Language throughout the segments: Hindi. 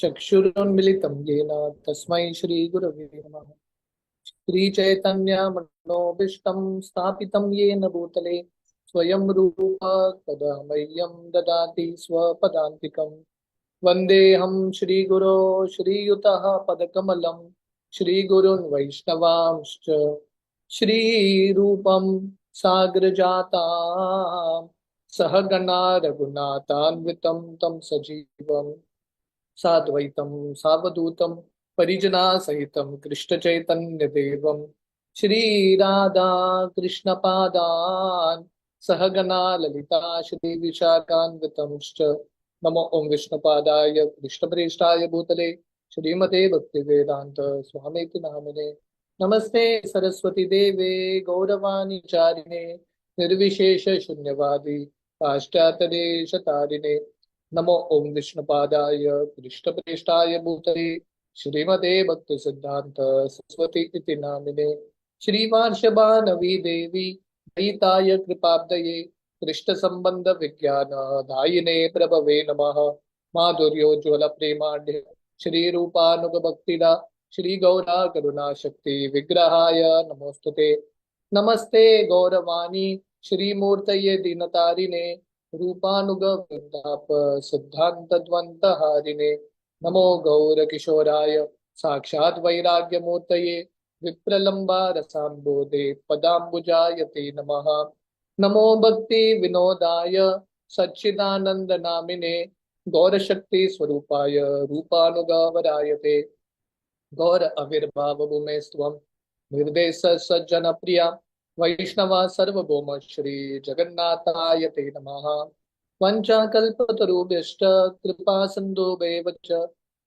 चक्षुरुन्मिलितं येन तस्मै श्रीगुरवे नमः। श्रीचैतन्यमनोभीष्टं स्थापितं येन भूतले स्वयं रूप तदा मह्यं ददाति स्वपदान्तिकम्। वन्देऽहं श्रीगुरो श्रीयुतः पदकमलं श्रीगुरुन् वैष्णवांश्च श्रीरूपं साग्रजातां सहगणा रघुनाथान्वितं तं सजीवम् साद्वैतं सावधूतं परिजना सहितं कृष्ण चैतन्य देवं श्रीराधा कृष्णपादान् सहगना ललिता श्री विशाखान्वितंश्च। नमो ओम विष्णुपादाय कृष्णप्रेष्ठाय भूतले श्रीमते भक्ति वेदांत स्वामीति नामिने। नमस्ते सरस्वती देवे गौरवाणी चारिणे निर्विशेष शून्यवादी पाश्चात्य देश तारिणे। नमो ओम विष्णुपादाय कृष्णप्रेष्ठाय भूतले श्रीमते भक्ति सिद्धांत सरस्वती इति नामिने। श्रीवार्षभानवी देवी गीताय कृपाब्दये कृष्ण संबंध विज्ञान दायिने प्रभवे नमः। माधुर्योज्वल प्रेमाढ्य श्री रूपानुग भक्तिदा श्री गौरा करुणा शक्ति विग्रहाय नमोस्तुते। नमस्ते गौरवाणी श्रीमूर्तये दीनतारिणे रूपानुग वृंदाप सिद्धांत द्वंद हारिणे। नमो गौर किशोराय साक्षात वैराग्य मूर्तये विप्रलंबा रसाम्बोधे पदाम्बुजाय ते नमः। नमो भक्ति विनोदाय सच्चिदानंद नामिने गौर शक्ति स्वरूपाय रूपानुगवराय ते। गौर आविर्भाव भूमे स्वम निर्देश सज्जन प्रिया वैष्णवा सर्वभौम श्री जगन्नाथाय ते नमः। वंचाकल्पतरुभ्यश्च कृपा सिन्धुभ्येव च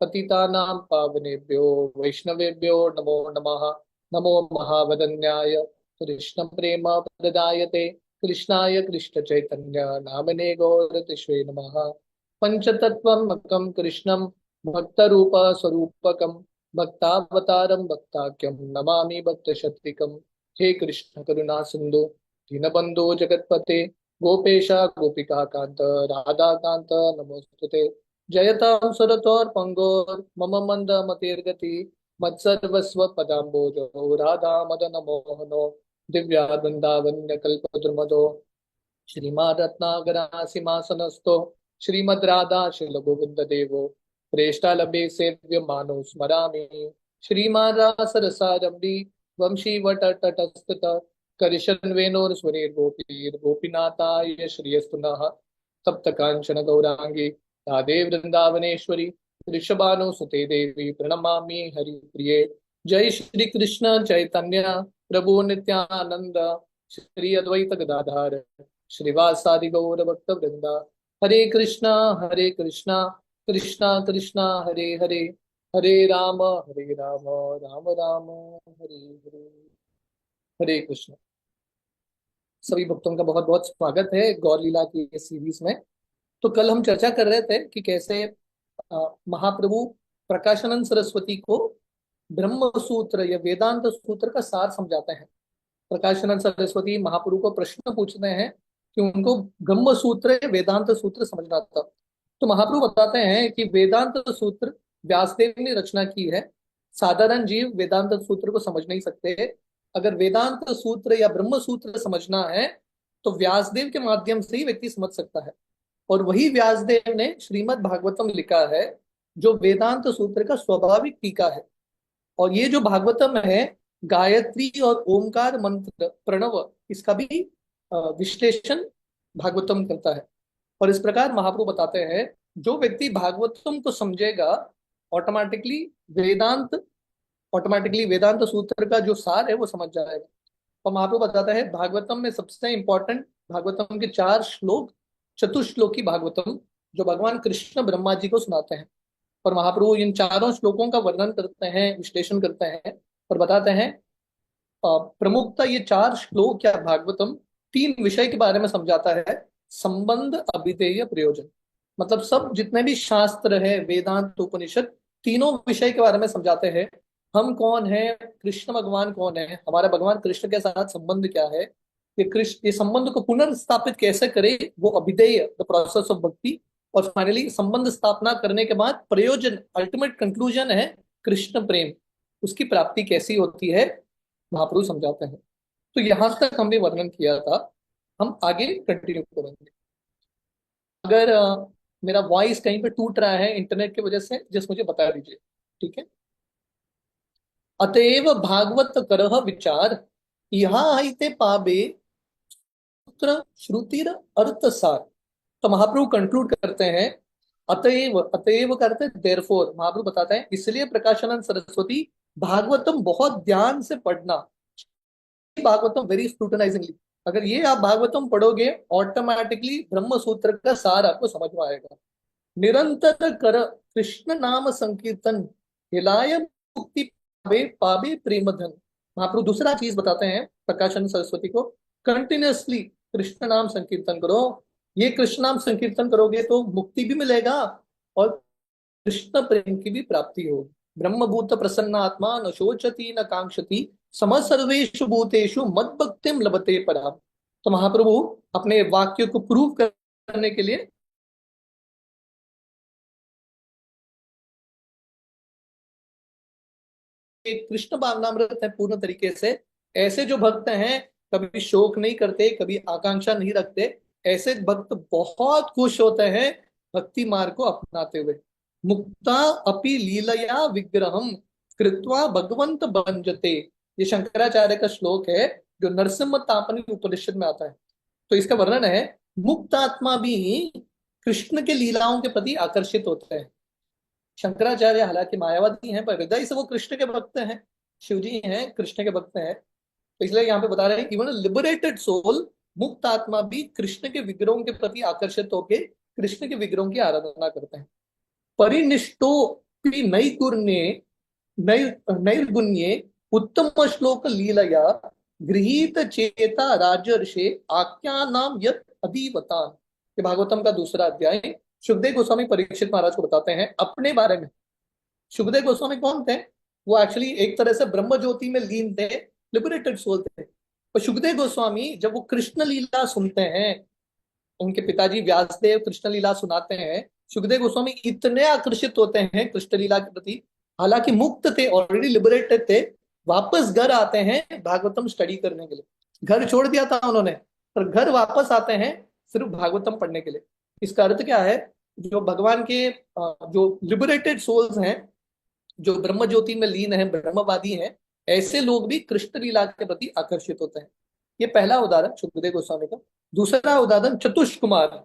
पतितानां पावनेभ्यो वैष्णवेभ्यो नमो नमः। नमो महावदन्याय कृष्ण प्रेम प्रदायते कृष्णाय कृष्ण चैतन्य नामने गौरतिष्वे नमः। पंचतत्वमकं कृष्णं भक्तरूप स्वरूपकं भक्तावतारं भक्ताख्यं नमामि भक्तशत्रुकम्। हे कृष्ण करुणा सिंधु दीनबंधो जगतपते गोपेशा गोपिका कांत राधा कांत नमोस्तुते। जयतां सुरतोर पंगोर मम मंद मतिर्गति मत्सर्वस्व पदाम्बोजो राधा मदन मोहनो दिव्या वृंदावन्य कल्पद्रुमदो श्रीमद्रत्नागरासिंहासनस्थो श्रीमद् राधा शिल गोविंद देवो प्रेष्ठालभे सेव्य मानो स्मरामि। श्रीमारासरसारंभी वंशी वटतटस्थित करशन वेणोर स्वरेर गोपीर गोपीनाथाय श्रियस्तु नः। सप्त कांचन गौरांगी राधे वृंदावनेश्वरी वृषभानुसुते देवी प्रणमामि हरिप्रिये। जय श्री कृष्ण चैतन्य प्रभु नित्यानंद श्री अद्वैत गदाधर श्रीवासादि गौर भक्त वृंदा। हरे कृष्णा कृष्णा कृष्णा हरे हरे हरे राम राम राम हरे हरे। हरे कृष्ण। सभी भक्तों का बहुत बहुत स्वागत है गौर लीला की इस सीरीज में। तो कल हम चर्चा कर रहे थे कि कैसे महाप्रभु प्रकाशानंद सरस्वती को ब्रह्म सूत्र या वेदांत सूत्र का सार समझाते हैं। प्रकाशानंद सरस्वती महाप्रभु को प्रश्न पूछते हैं कि उनको ब्रह्म सूत्र या वेदांत सूत्र समझना था। तो महाप्रभु बताते हैं कि वेदांत सूत्र व्यासदेव ने रचना की है। साधारण जीव वेदांत सूत्र को समझ नहीं सकते। अगर वेदांत सूत्र या ब्रह्म सूत्र समझना है तो व्यासदेव के माध्यम से ही व्यक्ति समझ सकता है। और वही व्यासदेव ने श्रीमद् भागवतम लिखा है जो वेदांत सूत्र का स्वाभाविक टीका है। और ये जो भागवतम है गायत्री और ओमकार मंत्र प्रणव इसका भी विश्लेषण भागवतम करता है। और इस प्रकार महाप्रभु बताते हैं जो व्यक्ति भागवतम को समझेगा ऑटोमेटिकली वेदांत वेदांत सूत्र का जो सार है वो समझ जाएगा। और महाप्रभु बताता है भागवतम में सबसे इंपॉर्टेंट भागवतम के 4 श्लोक चतुश्लोकी भागवतम जो भगवान कृष्ण ब्रह्मा जी को सुनाते हैं। और महाप्रभु इन चारों श्लोकों का वर्णन करते हैं विश्लेषण करते हैं और बताते हैं प्रमुखता ये 4 श्लोक या भागवतम 3 विषय के बारे में समझाता है। संबंध अभिधेय प्रयोजन मतलब सब जितने भी शास्त्र है वेदांत उपनिषद तीनों विषय के बारे में समझाते हैं। हम कौन है कृष्ण भगवान कौन है हमारा भगवान कृष्ण के साथ संबंध क्या है ये कृष्ण ये संबंध को पुनर्स्थापित कैसे करे वो अभिधेय द प्रोसेस ऑफ भक्ति और फाइनली संबंध स्थापना करने के बाद प्रयोजन, अल्टीमेट कंक्लूजन है कृष्ण प्रेम। उसकी प्राप्ति कैसी होती है महाप्रभु समझाते हैं। तो यहां तक हमने वर्णन किया था, हम आगे कंटिन्यू करेंगे। अगर मेरा वॉइस कहीं पे टूट रहा है इंटरनेट की वजह से, जस्ट मुझे बता दीजिए, ठीक है। अतएव भागवत करह विचार, यहाँ हिते पाबे सूत्र श्रुतिर अर्थ सार। तो महाप्रभु कंक्लूड करते हैं, अतएव, अतएव करते देयरफॉर, महाप्रभु बताते हैं इसलिए प्रकाशानंद सरस्वती भागवतम बहुत ध्यान से पढ़ना, भागवतम वेरी स्क्रूटनाइजिंगली। अगर ये आप भागवतम पढ़ोगे ऑटोमेटिकली ब्रह्म सूत्र का सार आपको समझ में आएगा। निरंतर कर कृष्ण नाम संकीर्तन, हिलाय मुक्ति पावे पावे प्रेम धन। महाप्रभु दूसरा चीज बताते हैं प्रकाशन सरस्वती को, कंटिन्यूअसली कृष्ण नाम संकीर्तन करो। ये कृष्ण नाम संकीर्तन करोगे तो मुक्ति भी मिलेगा और कृष्ण प्रेम की भी प्राप्ति होगी। ब्रह्मभूत प्रसन्न आत्मा न शोचती न कांक्षति, सम सर्वेषु भूतेषु मद भक्तिम लभते परा। तो महाप्रभु अपने वाक्य को प्रूव करने के लिए कृष्ण भावनामृत है पूर्ण तरीके से। ऐसे जो भक्त हैं कभी शोक नहीं करते, कभी आकांक्षा नहीं रखते, ऐसे भक्त बहुत खुश होते हैं भक्ति मार्ग को अपनाते हुए। मुक्ता अपि लीलया विग्रहम कृत्वा भगवंत भंजते, ये शंकराचार्य का श्लोक है जो नरसिम्हा तापनी उपनिषद में आता है। तो इसका वर्णन है, मुक्त आत्मा भी कृष्ण के लीलाओं के प्रति आकर्षित होते हैं। शंकराचार्य हालांकि मायावादी हैं पर हृदय से वो कृष्ण के भक्त हैं, शिव जी हैं कृष्ण के भक्त हैं। तो इसलिए यहाँ पे बता रहे हैं इवन लिबरेटेड सोल, मुक्त आत्मा भी कृष्ण के विग्रहों के प्रति आकर्षित होकर कृष्ण के विग्रहों की आराधना करते हैं। परिनिष्ठो नैगुण्ये नैर्गुण्ये उत्तम श्लोक लीलया गृहीत चेता राजर्षे आख्या नाम यत अधिवतान। ये भागवतम का दूसरा अध्याय। सुखदेव गोस्वामी परीक्षित महाराज को बताते हैं अपने बारे में। सुखदेव गोस्वामी कौन थे? वो एक्चुअली एक तरह से ब्रह्म ज्योति में लीन थे, लिबरेटेड सोल थे। और सुखदेव गोस्वामी जब वो कृष्ण लीला सुनते हैं, उनके पिताजी व्यासदेव कृष्ण लीला सुनाते हैं, सुखदेव गोस्वामी इतने आकर्षित होते हैं कृष्ण लीला के प्रति, हालांकि मुक्त थे, ऑलरेडी लिबरेटेड थे। वापस घर आते हैं भागवतम स्टडी करने के लिए। घर छोड़ दिया था उन्होंने, पर घर वापस आते हैं सिर्फ भागवतम पढ़ने के लिए। इसका अर्थ क्या है? जो भगवान के जो लिबरेटेड सोल्स हैं, जो ब्रह्म ज्योति में लीन है, ब्रह्मवादी हैं, ऐसे लोग भी कृष्ण लीला के प्रति आकर्षित होते हैं। ये पहला उदाहरण सुखदेव गोस्वामी का। दूसरा उदाहरण चतुष कुमार,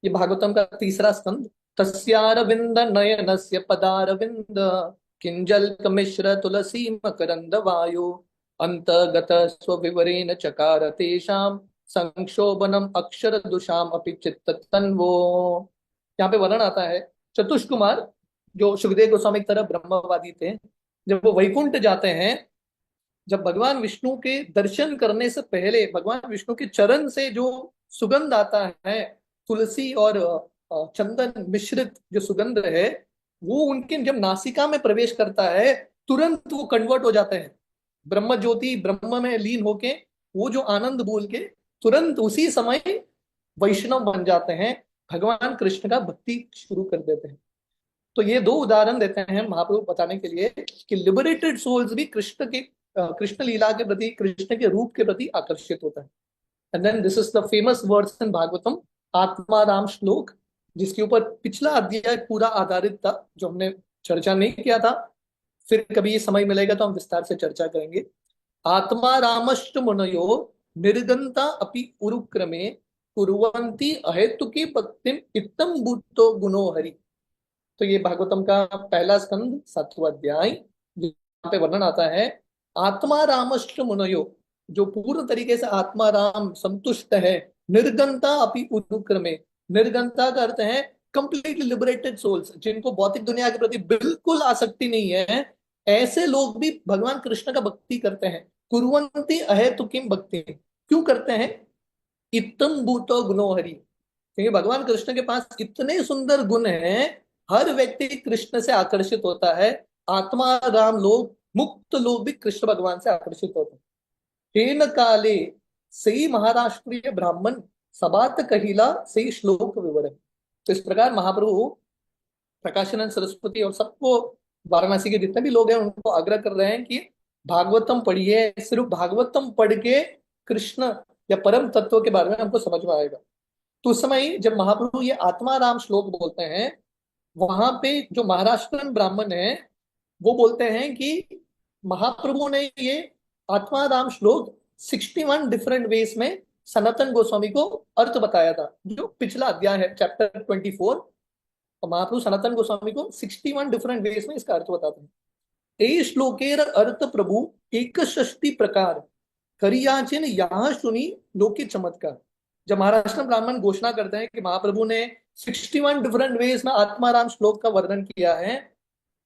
ये भागवतम का तीसरा स्कंद। तस्यारविंद नयनस्य पदारविंद किंजल मिश्र तुलसी मकरंद वायु अंतगत स्वविवरेण चकार तेषाम संक्षोभनम अक्षर दुषाम अपि चित्त तन्वो। यहाँ पे वर्णन आता है चतुष कुमार जो सुखदेव गोस्वामी की तरह ब्रह्मवादी थे, जब वो वैकुंठ जाते हैं, जब भगवान विष्णु के दर्शन करने से पहले भगवान विष्णु के चरण से जो सुगंध आता है, तुलसी और चंदन मिश्रित जो सुगंध है, वो उनके जब नासिका में प्रवेश करता है तुरंत वो कन्वर्ट हो जाते हैं ब्रह्म ज्योति, ब्रह्म में लीन होके वो जो आनंद बोल के तुरंत उसी समय वैष्णव बन जाते हैं, भगवान कृष्ण का भक्ति शुरू कर देते हैं। तो ये दो उदाहरण देते हैं महाप्रभु बताने के लिए कि लिबरेटेड सोल्स भी कृष्ण के कृष्ण लीला के प्रति, कृष्ण के रूप के प्रति आकर्षित होता है। And then this is the famous words in Bhagavatam, आत्मा राम श्लोक, जिसके ऊपर पिछला अध्याय पूरा आधारित था, जो हमने चर्चा नहीं किया था। फिर कभी ये समय मिलेगा तो हम विस्तार से चर्चा करेंगे। आत्मा रामश्च मुनयो निर्गंता अपि उरुक्रमे कुर्वन्ति अहेतुकी भक्तिम इत्तम भूतो गुणो हरि। तो ये भागवतम का पहला स्कंद 7वां अध्याय, यहाँ पे वर्णन आता है आत्मा रामश्च मुनयो, जो पूर्ण तरीके से आत्मा राम संतुष्ट है, निर्गंता अपि उरुक्रमे, निर्गंता का अर्थ है कंप्लीटली लिबरेटेड सोल्स, जिनको भौतिक दुनिया के प्रति बिल्कुल आसक्ति नहीं है, ऐसे लोग भी भगवान कृष्ण का भक्ति करते हैं। कुर्वन्ति अहेतुकीम भक्ति, क्यों करते हैं? इत्तम भूतो गुणो हरि, क्योंकि भगवान कृष्ण के पास इतने सुंदर गुण हैं, हर व्यक्ति कृष्ण से आकर्षित होता है। आत्मा राम लोग, मुक्त लोग भी कृष्ण भगवान से आकर्षित होते हैं। हेन काले सही महाराष्ट्रीय ब्राह्मण सबात कहिला सही श्लोक विवरण। तो इस प्रकार महाप्रभु प्रकाशानंद सरस्वती और सबको, वाराणसी के जितने भी लोग हैं उनको आग्रह कर रहे हैं कि भागवतम पढ़िए, सिर्फ भागवतम पढ़ के कृष्ण या परम तत्व के बारे में हमको समझ में आएगा। तो उस समय जब महाप्रभु ये आत्माराम श्लोक बोलते हैं, वहां पे जो महाराष्ट्रन ब्राह्मण है वो बोलते हैं कि महाप्रभु ने ये आत्माराम श्लोक 61 डिफरेंट वेज में सनातन गोस्वामी को अर्थ बताया था। जो पिछला अध्याय है चैप्टर 24, और महाप्रभु सनातन गोस्वामी को 61 डिफरेंट वेज में इसका अर्थ बताते हैं। ए श्लोकेर अर्थ प्रभु एक षष्टि प्रकार करियाचिन यहाँ सुनी लोके चमत्कार। जब महाराष्ट्र ब्राह्मण घोषणा करते हैं कि महाप्रभु ने 61 डिफरेंट वेज में आत्माराम श्लोक का वर्णन किया है,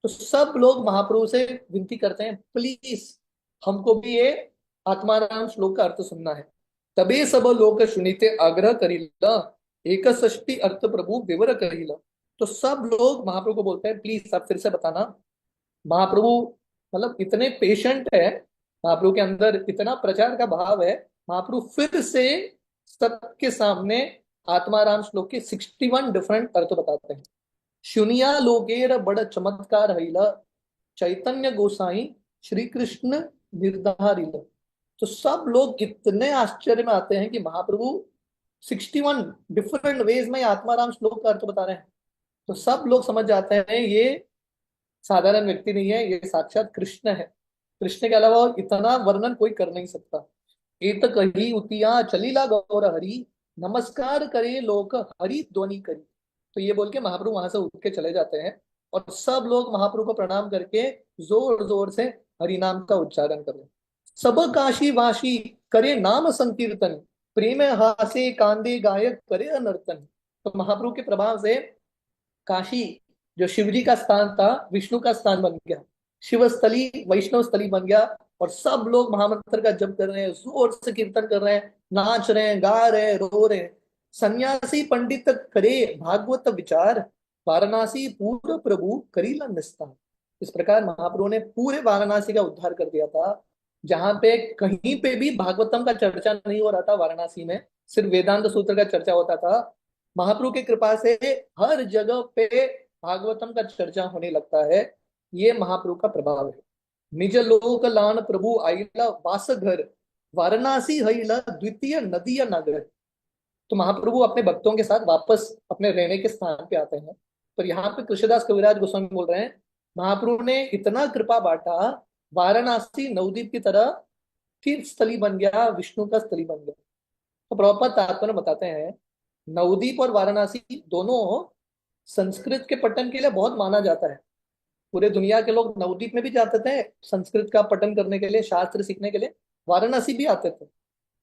तो सब लोग महाप्रभु से विनती करते हैं, प्लीज हमको भी ये आत्माराम श्लोक का अर्थ सुनना है। तबे सब लोग सुनीते आग्रह करीला एक षष्टि अर्थ प्रभु विवर करीला। तो सब लोग महाप्रभु को बोलते हैं प्लीज आप फिर से बताना। महाप्रभु मतलब इतने पेशेंट है, महाप्रभु के अंदर इतना प्रचार का भाव है, महाप्रभु फिर से सबके सामने आत्माराम श्लोक के 61 डिफरेंट अर्थ बताते हैं। शुनिया लोकेर बड़ चमत्कार हईला चैतन्य गोसाई श्री कृष्ण निर्धारिला। तो सब लोग इतने आश्चर्य में आते हैं कि महाप्रभु 61 डिफरेंट वेज में आत्माराम श्लोक का अर्थ बता रहे हैं। तो सब लोग समझ जाते हैं ये साधारण व्यक्ति नहीं है, ये साक्षात कृष्ण है। कृष्ण के अलावा इतना वर्णन कोई कर नहीं सकता। एक कही उतिया चलीला गौर हरि नमस्कार करे लोक हरि ध्वनि करी। तो ये बोल के महाप्रभु वहां से उठ के चले जाते हैं और सब लोग महाप्रभु को प्रणाम करके जोर जोर से हरि नाम का उच्चारण कर रहे हैं। सब काशी वाशी करे नाम संकीर्तन प्रेम हासे कांदे गायक करे अनर्तन। तो महाप्रभु के प्रभाव से काशी जो शिवजी का स्थान था विष्णु का स्थान बन गया, शिव स्थली वैष्णव स्थली बन गया, और सब लोग महामंत्र का जप कर रहे हैं, जोर से कीर्तन कर रहे हैं, नाच रहे हैं, गा रहे हैं, रो रहे हैं। सन्यासी पंडित करे भागवत विचार वाराणसी पूर्ण प्रभु करीला निस्तार। इस प्रकार महाप्रभु ने पूरे वाराणसी का उद्धार कर दिया था। जहां पे कहीं पे भी भागवतम का चर्चा नहीं हो रहा था, वाराणसी में सिर्फ वेदांत सूत्र का चर्चा होता था। महाप्रभु की कृपा से हर जगह पे भागवतम का चर्चा होने लगता है। ये महाप्रभु का प्रभाव है। निज लोक लान प्रभु आइला वास घर वाराणसी हईला द्वितीय नदी नगर। तो महाप्रभु अपने भक्तों के साथ वापस अपने रहने के स्थान पे आते हैं। पर यहाँ पे कृष्णदास कविराज गोस्वामी बोल रहे हैं महाप्रभु ने इतना कृपा बांटा, वाराणसी नवद्वीप की तरह तीर्थ स्थली बन गया, विष्णु का स्थली बन गया। तो प्रभुपाद तात्पर्य बताते हैं नवद्वीप और वाराणसी दोनों संस्कृत के पठन के लिए बहुत माना जाता है। पूरे दुनिया के लोग नवद्वीप में भी जाते थे संस्कृत का पठन करने के लिए, शास्त्र सीखने के लिए, वाराणसी भी आते थे।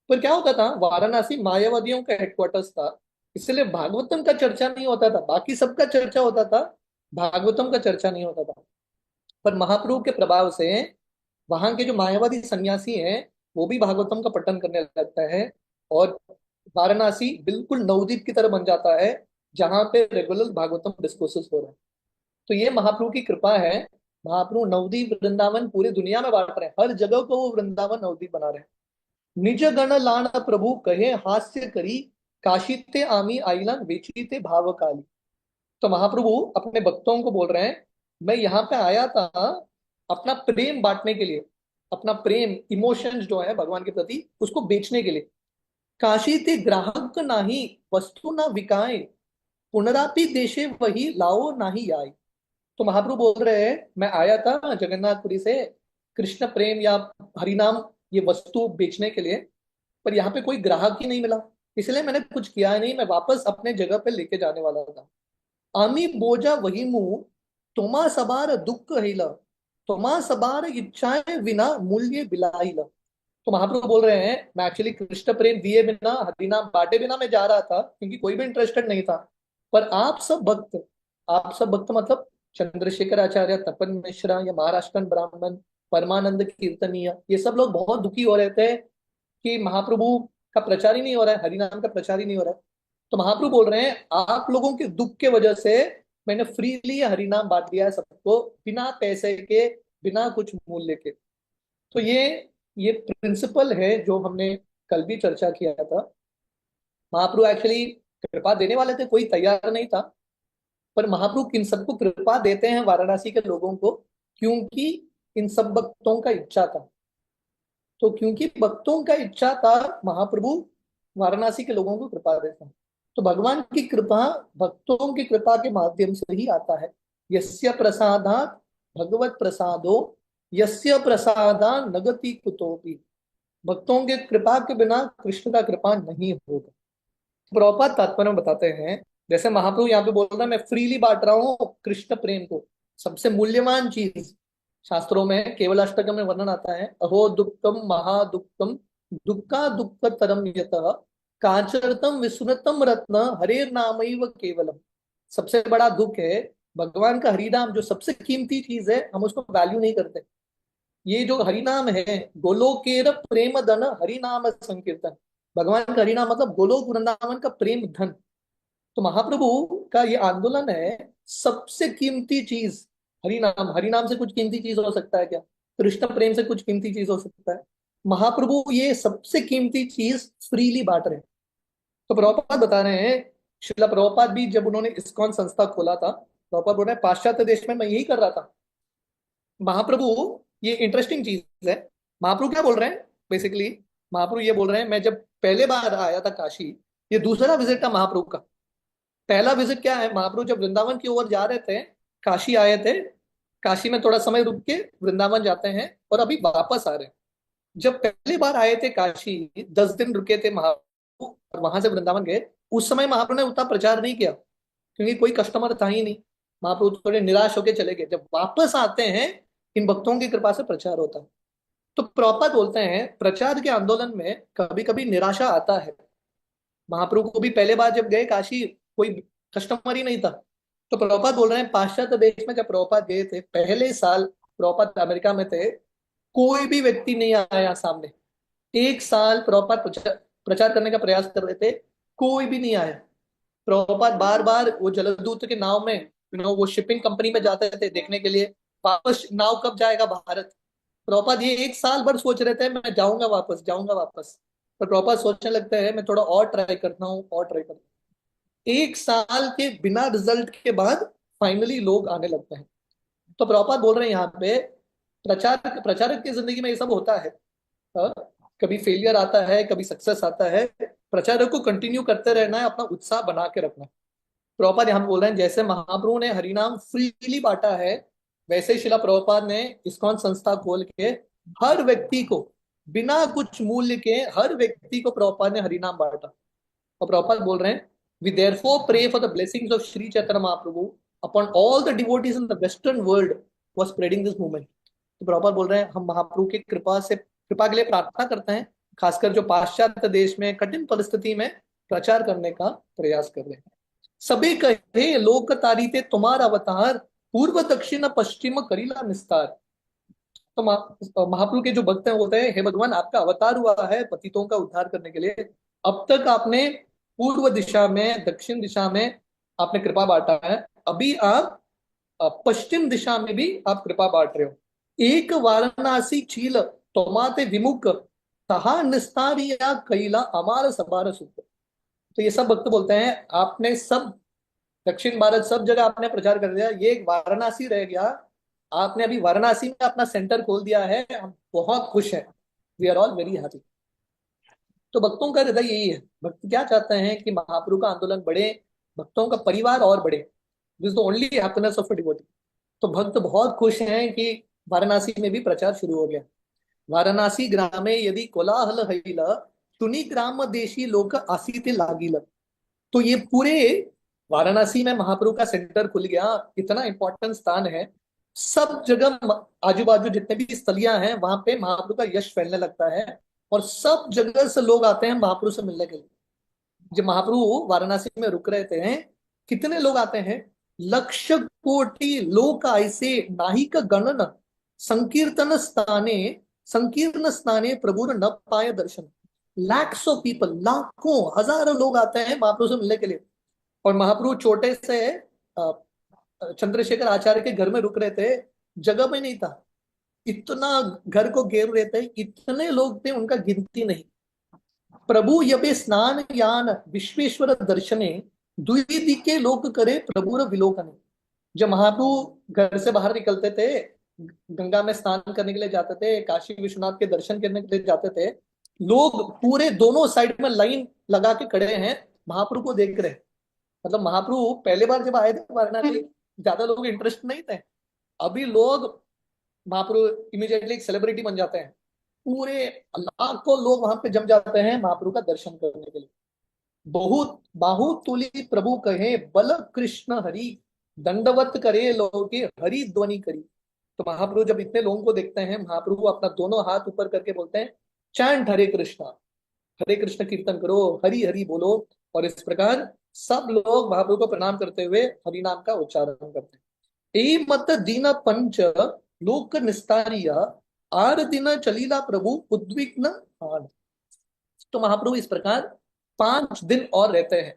पर क्या होता था, वाराणसी मायावादियों का हेडक्वार्टर्स था, इसलिए भागवतम का चर्चा नहीं होता था। बाकी सबका चर्चा होता था, भागवतम का चर्चा नहीं होता था। पर महाप्रभु के प्रभाव से वहां के जो मायावादी सन्यासी हैं वो भी भागवतम का पठन करने लगता है, और वाराणसी बिल्कुल नवद्वीप की तरह बन जाता है जहां पे रेगुलर भागवतम डिस्कोर्सेस हो रहे हैं। तो ये महाप्रभु की कृपा है। महाप्रभु नवद्वीप वृंदावन पूरी दुनिया में बांट रहे हैं, हर जगह को वो वृंदावन नवद्वीप बना रहे हैं। निज गण लान प्रभु कहे हास्य करी काशीते आमी आइलन बेचीते भाव काली। तो महाप्रभु अपने भक्तों को बोल रहे हैं मैं यहाँ पे आया था अपना प्रेम बांटने के लिए, अपना प्रेम इमोशंस जो है भगवान के प्रति उसको बेचने के लिए। काशी ते ग्राहक नाही वस्तु ना विकाए पुनरापि देशे वही लाओ नाही आए। तो महाप्रभु बोल रहे हैं मैं आया था जगन्नाथपुरी से कृष्ण प्रेम या हरिनाम ये वस्तु बेचने के लिए, पर यहाँ पे कोई ग्राहक ही नहीं मिला, इसलिए मैंने कुछ किया नहीं, मैं वापस अपने जगह पे लेके जाने वाला था। आमी बोझा वही मुंह तुम्हा सबार दुख हिला तुम्हा सबार इच्छाएं बिना मूल्य बिलाइला। तो महाप्रभु बोल रहे हैं मैं एक्चुअली कृष्ण प्रेम दिए बिना हरिनाम बांटे बिना मैं जा रहा था क्योंकि कोई भी इंटरेस्टेड नहीं था। पर आप सब भक्त मतलब चंद्रशेखर आचार्य, तपन मिश्रा या महाराष्ट्रन ब्राह्मण, परमानंद कीर्तनीय, ये सब लोग बहुत दुखी हो रहे थे कि महाप्रभु का प्रचार ही नहीं हो रहा है, हरिनाम का प्रचार ही नहीं हो रहा है। तो महाप्रभु बोल रहे हैं आप लोगों के दुख के वजह से मैंने फ्रीली हरिनाम बांट दिया है सबको, बिना पैसे के, बिना कुछ मूल्य के। तो ये प्रिंसिपल है जो हमने कल भी चर्चा किया था। महाप्रभु एक्चुअली कृपा देने वाले थे, कोई तैयार नहीं था, पर महाप्रभु इन सबको कृपा देते हैं वाराणसी के लोगों को, क्योंकि इन सब भक्तों का इच्छा था। तो क्योंकि भक्तों का इच्छा था, महाप्रभु वाराणसी के लोगों को कृपा देते हैं। तो भगवान की कृपा भक्तों की कृपा के माध्यम से ही आता है। यस्य प्रसादात भगवत प्रसादो, यस्य प्रसादान नगति कुतोपि। भक्तों के कृपा के बिना कृष्ण का कृपा नहीं होगा। प्रभुपाद तात्पर्य में बताते हैं, जैसे महाप्रभु यहाँ पे बोल रहा है मैं फ्रीली बांट रहा हूँ कृष्ण प्रेम को, सबसे मूल्यवान चीज। शास्त्रों में केवल अष्टकम में वर्णन आता है, अहो दुक्कम महादुक्कम दुक्का दुक्ख तरम यतः काचरतम विस्मृतम रत्न हरेर नामैव केवलम। सबसे बड़ा दुख है भगवान का हरिनाम, जो सबसे कीमती चीज है, हम उसको वैल्यू नहीं करते। ये जो हरिनाम है, गोलोकेर प्रेम धन हरिनाम संकीर्तन, भगवान का हरिनाम मतलब गोलोक वृंदावन का प्रेम धन। तो महाप्रभु का ये आंदोलन है, सबसे कीमती चीज हरिनाम। हरिनाम से कुछ कीमती चीज हो सकता है क्या? कृष्ण प्रेम से कुछ कीमती चीज हो सकता है? महाप्रभु ये सबसे कीमती चीज फ्रीली बांट रहे हैं। तो प्रभुपाद बता रहे हैं, शिला प्रभुपाद भी जब उन्होंने इस्कॉन संस्था खोला था, प्रभुपाद बोल रहे हैं पाश्चात्य देश में मैं यही कर रहा था। महाप्रभु, ये इंटरेस्टिंग चीज है, महाप्रभु क्या बोल रहे हैं बेसिकली? महाप्रभु ये बोल रहे हैं, मैं जब पहले बार आया था काशी, ये दूसरा विजिट था महाप्रभु का। पहला विजिट क्या है, महाप्रभु जब वृंदावन की ओर जा रहे थे, काशी आए थे, काशी में थोड़ा समय रुक के वृंदावन जाते हैं और अभी वापस आ रहे हैं। जब पहली बार आए थे काशी, 10 दिन रुके थे महाप्रभु और वहां से वृंदावन गए, उस समय महाप्रभु ने उतना प्रचार नहीं किया, क्योंकि कोई कस्टमर था ही नहीं। महाप्रभु थोड़े निराश होकर चले गए। जब वापस आते हैं, इन भक्तों की कृपा से प्रचार होता है। तो प्रभुपाद बोलते हैं, प्रचार के आंदोलन में कभी कभी निराशा आता है। महाप्रभु को भी पहले बार जब गए काशी, कोई कस्टमर ही नहीं था। तो प्रभुपाद बोल रहे हैं, पाश्चात्य देश में जब प्रभुपाद गए थे, पहले साल प्रभुपाद अमेरिका में थे, कोई भी व्यक्ति नहीं आया सामने। एक साल प्रभुपाद प्रचार करने का प्रयास कर रहे थे, कोई भी नहीं आया। प्रभुपाद बार बार वो जलदूत के नाव में, वो शिपिंग कंपनी में जाते थे देखने के लिए, वापस नाव कब जाएगा भारत। प्रभुपाद ये एक साल भर सोच रहे थे, मैं जाऊंगा वापस, जाऊंगा वापस। पर प्रभुपाद सोचने लगते हैं, मैं थोड़ा और ट्राई करता हूँ, और ट्राई करता हूँ। एक साल के बिना रिजल्ट के बाद फाइनली लोग आने लगते हैं। तो प्रभुपाद बोल रहे हैं यहाँ पे, प्रचारक की जिंदगी में ये सब होता है। हाँ, कभी फेलियर आता है, कभी सक्सेस आता है। प्रचारक को कंटिन्यू करते रहना है, अपना उत्साह बना के रखना है। प्रभुपाद यहाँ बोल रहे हैं, जैसे महाप्रभु ने हरिनाम फ्रीली बांटा है, वैसे ही शिला प्रभुपाद ने इस्कॉन संस्था खोल के हर व्यक्ति को, बिना कुछ मूल्य के, हर व्यक्ति को प्रभुपाद ने हरिनाम बांटा। और प्रभुपाद बोल रहे हैं, we therefore pray for the blessings of Shri Chaitanya Mahaprabhu upon all the devotees in the western world for spreading this movement. तो प्रभुपाद बोल रहे हैं, हम महाप्रभु की कृपा के लिए प्रार्थना करते हैं, खासकर जो पाश्चात्य देश में कठिन परिस्थिति में प्रचार करने का प्रयास कर रहे हैं। सभी कहे लोक तारीते तुम्हारा अवतार, पूर्व दक्षिण पश्चिम करीला निस्तार। तो महाप्रभु के जो भक्त हैं बोलते हैं, हे भगवान, आपका अवतार हुआ है पतितों का उद्धार करने के लिए। अब तक आपने पूर्व दिशा में, दक्षिण दिशा में आपने कृपा बांटा है, अभी आप पश्चिम दिशा में भी आप कृपा बांट रहे हो। एक वाराणसी चील तोमाते विमुख, तहा निस्तारिया कैला अमार सबार सुख। तो ये सब भक्त बोलते हैं, आपने सब दक्षिण भारत सब जगह आपने प्रचार कर दिया, ये एक वाराणसी रह गया, आपने अभी वाराणसी में अपना सेंटर खोल दिया है, हम बहुत खुश हैं, we are all very happy. तो भक्तों का हृदय यही है। भक्त क्या चाहते हैं कि महाप्रभु का आंदोलन बढ़े, भक्तों का परिवार और बढ़े। This the only happiness of a devotee. तो भक्त बहुत खुश हैं कि वाराणसी में भी प्रचार शुरू हो गया। वाराणसी ग्रामे यदि कोलाहल हईल, तुनि ग्राम देशी लोक आसीते लागिल। तो ये पूरे वाराणसी में महाप्रभु का सेंटर खुल गया, इतना इंपॉर्टेंट स्थान है। सब जगह आजू बाजू जितने भी स्थलियां हैं, वहां पे महाप्रभु का यश फैलने लगता है, और सब जगह से लोग आते हैं महाप्रभु से मिलने के लिए। जब महाप्रभु वाराणसी में रुक रहे थे, कितने लोग आते हैं? लक्ष कोटि लोक ऐसे नाहिक गणन, संकीर्तन स्थाने संकीर्ण स्थाने प्रभु न पाए दर्शन। लैक्स ऑफ पीपल, लाखों हजारों लोग आते हैं महाप्रभु से मिलने के लिए। और महाप्रभु छोटे से चंद्रशेखर आचार्य के घर में रुक रहे थे, जगह में नहीं था, इतना घर को घेर रहे थे, इतने लोग थे, उनका गिनती नहीं। प्रभु यबे स्नान यान विश्वेश्वर दर्शने द्विदिके लोक करे प्रभुर विलोकने। जब महाप्रभु घर से बाहर निकलते थे, गंगा में स्नान करने के लिए जाते थे, काशी विश्वनाथ के दर्शन करने के लिए जाते थे, लोग पूरे दोनों साइड में लाइन लगा के खड़े हैं, महाप्रभु को देख रहे हैं। मतलब महाप्रभु पहले बार जब आए थे वाराणसी, ज्यादा लोग इंटरेस्ट नहीं थे। अभी लोग महाप्रभु इमीडिएटली एक सेलिब्रिटी बन जाते हैं, पूरे लाखों लोग वहां पे जम जाते हैं महाप्रभु का दर्शन करने के लिए। बहुत बाहु तुली प्रभु कहे बल कृष्ण हरि, दंडवत करे लोगे हरि ध्वनि करी। तो महाप्रभु जब इतने लोगों को देखते हैं, महाप्रभु अपना दोनों हाथ ऊपर करके बोलते हैं, चैंट हरे कृष्ण कीर्तन करो, हरि हरि बोलो। और इस प्रकार सब लोग महाप्रभु को प्रणाम करते हुए हरि नाम का उच्चारण करते हैं। ए मत दीन पंच लोक निस्तारिय, आर दिन चलीला प्रभु उद्विग्न आन। तो महाप्रभु इस प्रकार 5 दिन और रहते हैं,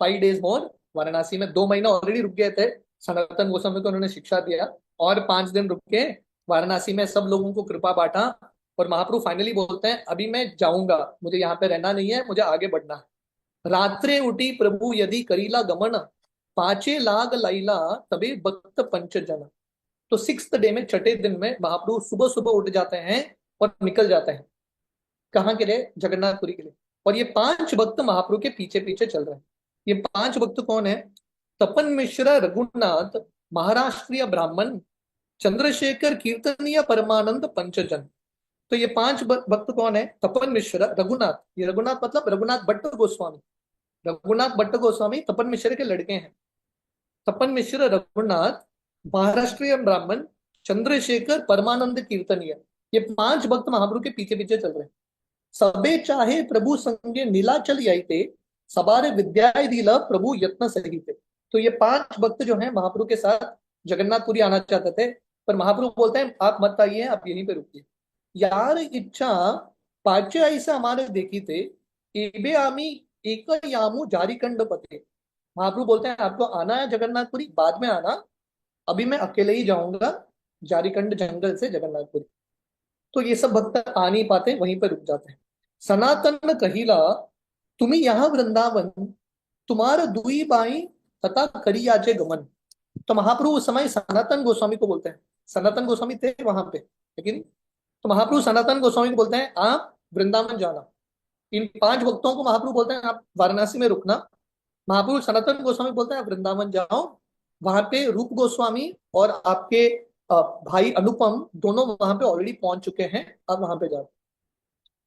5 days मोर वाराणसी में। 2 महीना ऑलरेडी रुक गए थे, सनातन गोस्वामी को उन्होंने शिक्षा दिया, और 5 दिन रुक के वाराणसी में सब लोगों को कृपा बांटा। और महाप्रभु फाइनली बोलते हैं, अभी मैं जाऊंगा, मुझे यहाँ पे रहना नहीं है, मुझे आगे बढ़ना है। रात्रे उठी प्रभु यदि करीला गमन, पांचे लाग लाइला तबे भक्त पंचजन। तो 6th डे में, छठे दिन में महाप्रभु सुबह सुबह उठ जाते हैं और निकल जाते हैं। कहाँ के लिए? जगन्नाथपुरी के लिए। और ये 5 भक्त महाप्रभु के पीछे पीछे चल रहे हैं। ये 5 भक्त कौन है? तपन मिश्र रघुनाथ, महाराष्ट्रीय ब्राह्मण, चंद्रशेखर कीर्तनीय, परमानंद पंचजन। तो ये 5 भक्त कौन है? तपन मिश्र रघुनाथ, ये रघुनाथ मतलब रघुनाथ भट्ट गोस्वामी। रघुनाथ भट्ट गोस्वामी तपन मिश्र के लड़के हैं। तपन मिश्र रघुनाथ, महाराष्ट्रीय ब्राह्मण, चंद्रशेखर, परमानंद कीर्तनीय, ये 5 भक्त महाप्रभु के पीछे पीछे चल रहे हैं। सबे चाहे प्रभु संगे नीलाचल याइते, सबारे विद्याय दिला प्रभु यत्न सहिते। तो ये 5 भक्त जो हैं महाप्रभु के साथ जगन्नाथपुरी आना चाहते थे, पर महाप्रभु बोलते हैं आप मत आइए, आप यहीं पे रुकिए। यार इच्छा पाच्य ऐसे हमारे देखी थे, एबे आमी एक यामू जारीकंड पते। महाप्रभु बोलते हैं आपको आना है जगन्नाथपुरी, बाद में आना, अभी मैं अकेले ही जाऊंगा जारीकंड जंगल से जगन्नाथपुरी। तो ये सब भक्त आ नहीं पाते, वहीं पर रुक जाते हैं। सनातन कहिला तुम्ही यहाँ वृंदावन, तुम्हारा दुई बाई तथा करियाचे गमन। तो महाप्रभु उस समय सनातन गोस्वामी को बोलते हैं, सनातन गोस्वामी थे वहां पे, लेकिन तो महाप्रभु सनातन गोस्वामी को बोलते हैं आप वृंदावन जाना। इन 5 भक्तों को महाप्रभु बोलते हैं आप वाराणसी में रुकना। महाप्रभु सनातन गोस्वामी बोलते हैं आप वृंदावन जाओ, वहां पे रूप गोस्वामी और आपके भाई अनुपम दोनों वहां पे ऑलरेडी पहुंच चुके हैं, अब वहां पे जाओ।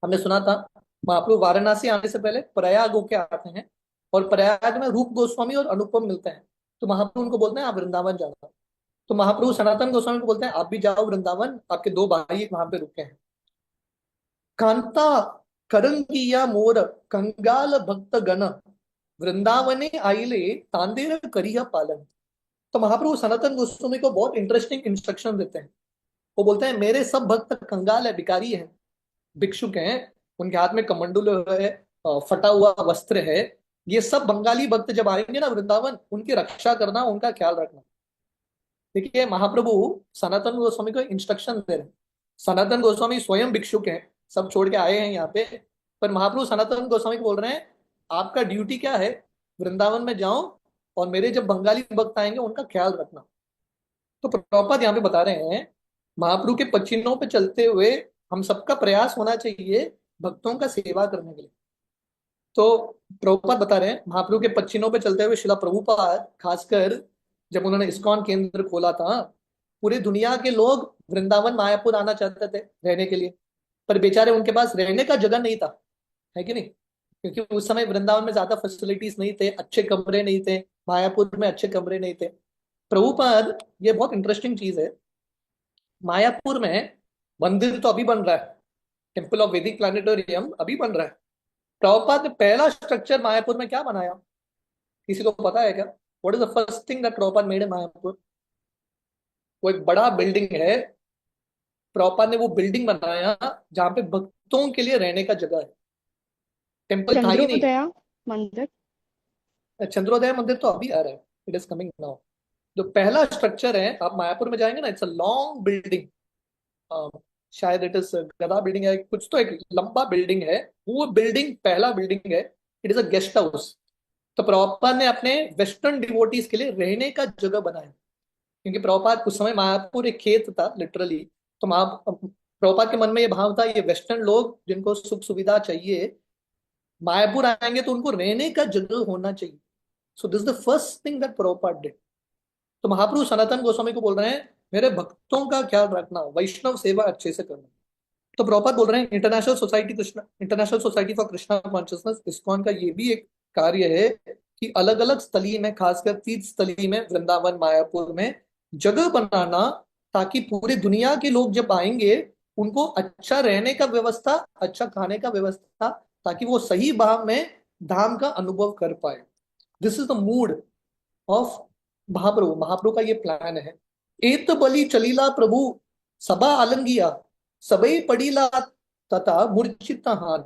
हमने सुना था महाप्रभु वाराणसी आने से पहले प्रयाग होके आते हैं, और प्रयाग में रूप गोस्वामी और अनुपम मिलते हैं। तो महाप्रभु उनको बोलते हैं आप वृंदावन जाना। तो महाप्रभु सनातन गोस्वामी को बोलते हैं आप भी जाओ वृंदावन, आपके 2 भाई वहां पे रुके हैं। कांता करंगिया मोर कंगाल भक्त गण, वृंदावने आइले तांदेर करिया पालन। तो महाप्रभु सनातन गोस्वामी को बहुत इंटरेस्टिंग इंस्ट्रक्शन देते हैं। वो बोलते हैं मेरे सब भक्त कंगाल है, भिखारी है, भिक्षुक हैं, उनके हाथ में कमंडल है, फटा हुआ वस्त्र है। ये सब बंगाली भक्त जब आएंगे ना वृंदावन, उनकी रक्षा करना, उनका ख्याल रखना। देखिए महाप्रभु सनातन गोस्वामी को इंस्ट्रक्शन दे रहे हैं। सनातन गोस्वामी स्वयं भिक्षुक हैं, सब छोड़ के आए हैं यहाँ पे, पर महाप्रभु सनातन गोस्वामी को बोल रहे हैं आपका ड्यूटी क्या है, वृंदावन में जाओ और मेरे जब बंगाली भक्त आएंगे उनका ख्याल रखना। तो प्रभुपाद यहाँ पे बता रहे हैं महाप्रभु के पचिनों पे चलते हुए हम सबका प्रयास होना चाहिए भक्तों का सेवा करने के लिए। तो प्रभुपाद बता रहे हैं महाप्रभु के पचिनों पे चलते हुए शिला प्रभुपाद, खासकर जब उन्होंने इस्कॉन केंद्र खोला था, पूरी दुनिया के लोग वृंदावन मायापुर आना चाहते थे रहने के लिए, पर बेचारे उनके पास रहने का जगह नहीं था, है कि नहीं? क्योंकि उस समय वृंदावन में ज्यादा फैसिलिटीज नहीं थे, अच्छे कमरे नहीं थे, मायापुर में अच्छे कमरे नहीं थे। प्रभुपाद, ये बहुत इंटरेस्टिंग चीज है, मायापुर में मंदिर तो अभी बन रहा है, टेम्पल ऑफ वैदिक प्लानिटोरियम अभी बन रहा है। प्रभुपाद ने पहला स्ट्रक्चर मायापुर में क्या बनाया, किसी को पता है क्या? What is the first thing that Prabhupada made in Mayapur? वो एक बड़ा बिल्डिंग है, प्रभुपाद ने वो बिल्डिंग बनाया जहां पे भक्तों के लिए रहने का जगह है। टेम्पल था ही नहीं। चंद्रोदया मंदिर। चंद्रोदय मंदिर तो अभी आ रहा है, इट इज कमिंग नाउ। जो पहला स्ट्रक्चर है, आप मायापुर में जाएंगे ना, इट्स अ लॉन्ग बिल्डिंग, शायद इट इज गदा बिल्डिंग है, कुछ तो एक लंबा बिल्डिंग है, वो बिल्डिंग पहला बिल्डिंग है, it is a guest house. तो प्रभुपाद ने अपने वेस्टर्न डिवोटीज के लिए रहने का जगह बनाया, क्योंकि प्रभुपाद उस समय मायापुर एक खेत था लिटरली। तो प्रभुपाद के मन में ये भाव था, ये वेस्टर्न लोग जिनको सुख सुविधा चाहिए, मायापुर आएंगे तो उनको रहने का जगह होना चाहिए। So this the first thing that Prabhupada did. तो महाप्रभु सनातन गोस्वामी को बोल रहे हैं, मेरे भक्तों का ख्याल रखना, वैष्णव सेवा अच्छे से करना। तो प्रभुपाद बोल रहे हैं, international society for Krishna consciousness ISKCON का ये भी एक कार्य है कि अलग अलग स्थली में, खासकर तीर्थ स्थली में, वृंदावन मायापुर में जगह बनाना, ताकि पूरी दुनिया के लोग जब आएंगे उनको अच्छा रहने का व्यवस्था, अच्छा खाने का व्यवस्था, ताकि वो सही भाव में धाम का अनुभव कर पाए। This is the mood of Mahaprabhu. Mahaprabhu का ये प्लान है। एत बलि चलीला प्रभु सबा आलंगिया, सबई पड़ीला तथा मूर्छित हान।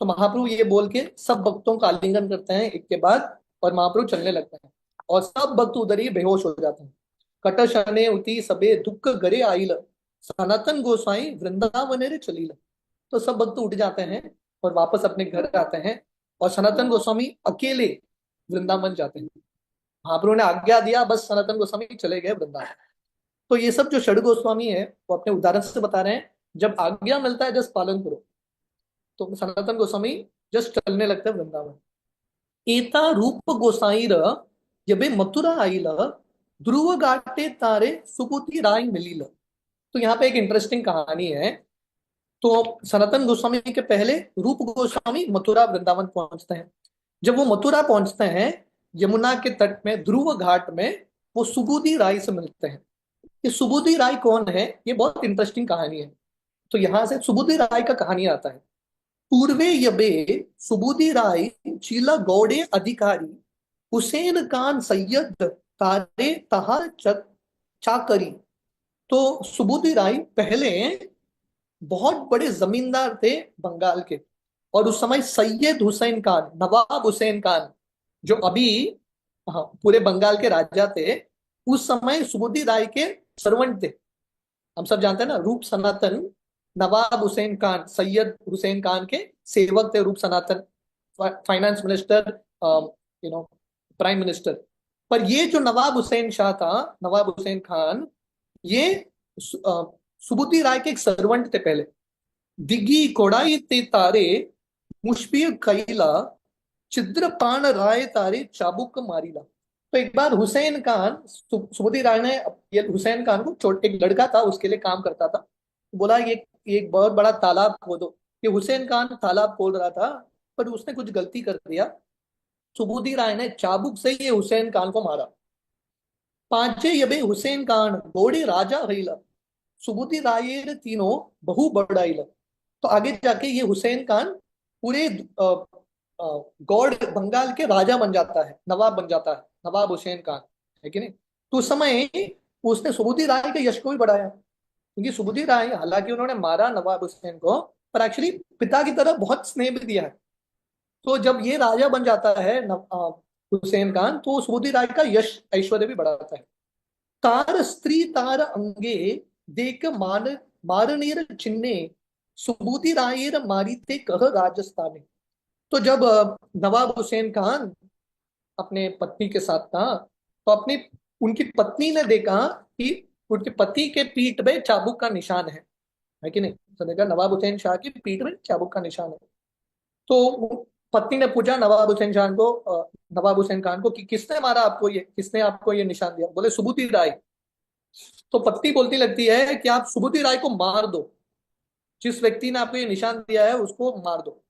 तो महाप्रभु ये बोल के सब भक्तों का आलिंगन करते हैं एक के बाद, और महाप्रभु चलने लगते हैं, और सब भक्त उधर ही बेहोश हो जाते हैं। कट शने उति सबे दुख गरे आइल, सनातन गोसाई वृंदावन रे चलीला। तो सब भक्त उठ जाते हैं और वापस अपने घर आते हैं, और सनातन गोस्वामी अकेले वृंदावन जाते हैं। महाप्रभु ने आज्ञा दिया, बस सनातन गोस्वामी चले गए वृंदावन। तो ये सब जो षड गोस्वामी है वो अपने उदाहरण से बता रहे हैं, जब आज्ञा मिलता है जस्ट पालन करो। तो सनातन गोस्वामी जस्ट चलने लगता है वृंदावन। एता रूप गोसाईर यबे मथुरा आइल, ध्रुव गाटे तारे सुकुति राय मिलील। तो यहाँ पे एक इंटरेस्टिंग कहानी है। तो सनातन गोस्वामी के पहले रूप गोस्वामी मथुरा वृंदावन पहुंचते हैं। जब वो मथुरा पहुंचते हैं, यमुना के तट में ध्रुव घाट में वो सुबुधि राय से मिलते हैं। ये सुबुधि राय कौन है, ये बहुत इंटरेस्टिंग कहानी है। तो यहां से सुबुधि राय का कहानी आता है। पूर्वे यबे सुबुधि राय चीला गौड़े अधिकारी, हुसैन खान सैयद तारे तहा चाकरी। तो सुबुधि राय पहले बहुत बड़े जमींदार थे बंगाल के, और उस समय सैयद हुसैन खान, नवाब हुसैन खान, जो अभी, हाँ, पूरे बंगाल के राजा थे, उस समय सुबुद्धि राय के सर्वेंट थे। हम सब जानते हैं ना, रूप सनातन नवाब हुसैन खान, सैयद हुसैन खान के सेवक थे Rup Sanatan, finance minister, you know, prime minister. पर ये जो नवाब हुसैन शाह था, नवाब हुसैन खान, ये सुबुद्धि राय के एक सर्वेंट थे पहले। दिग्गी कोड़ाई ते तारे मुश्फिर कैला, छिद्र पान राय तारे चाबुक मारीला। तो एक बार हुसैन खान, सुबुद्धि राय ने ये हुसैन खान को, एक लड़का था उसके लिए काम करता था, बोला ये एक बहुत बड़ा तालाब खोदो। ये हुसैन खान तालाब खोद रहा था, पर उसने कुछ गलती कर दिया। सुबुद्धि राय ने चाबुक से ये हुसैन खान को मारा। पांचे यबे हुसैन खान घोड़े राजा हईला, सुबुद्धि राय तीनों बहु बढ़ाईला। तो आगे जाके ये हुसैन खान पूरे गौड़ बंगाल के राजा बन जाता है, नवाब बन जाता है, नवाब हुसैन खान, है कि नहीं। तो उस समय उसने सुबुद्धि राय के यश को भी बढ़ाया, क्योंकि सुबुद्धि राय, हालांकि उन्होंने मारा नवाब हुसैन को, पर एक्चुअली पिता की तरह बहुत स्नेह भी दिया है। तो जब ये राजा बन जाता है हुसैन खान, तो सुबुद्धि राय का यश ऐश्वर्य भी बढ़ाता है। तार स्त्री तार अंगे देख मान मारनेर चिन्ने, सुबुद्धि रायर मारीते कह राजस्थानी। तो जब नवाब हुसैन खान अपने पत्नी के साथ था, तो अपनी उनकी पत्नी ने देखा कि उनके पति के पीठ में चाबुक का निशान है कि नहीं। तो देखा नवाब हुसैन शाह की पीठ में चाबुक का निशान है। तो पत्नी ने पूछा नवाब हुसैन खान को कि किसने मारा आपको, ये किसने आपको ये निशान दिया। बोले सुबुद्धि राय। तो पत्नी बोलती लगती है कि आप सुबुद्धि राय को मार दो, जिस व्यक्ति ने आपको ये निशान दिया है उसको मार दो,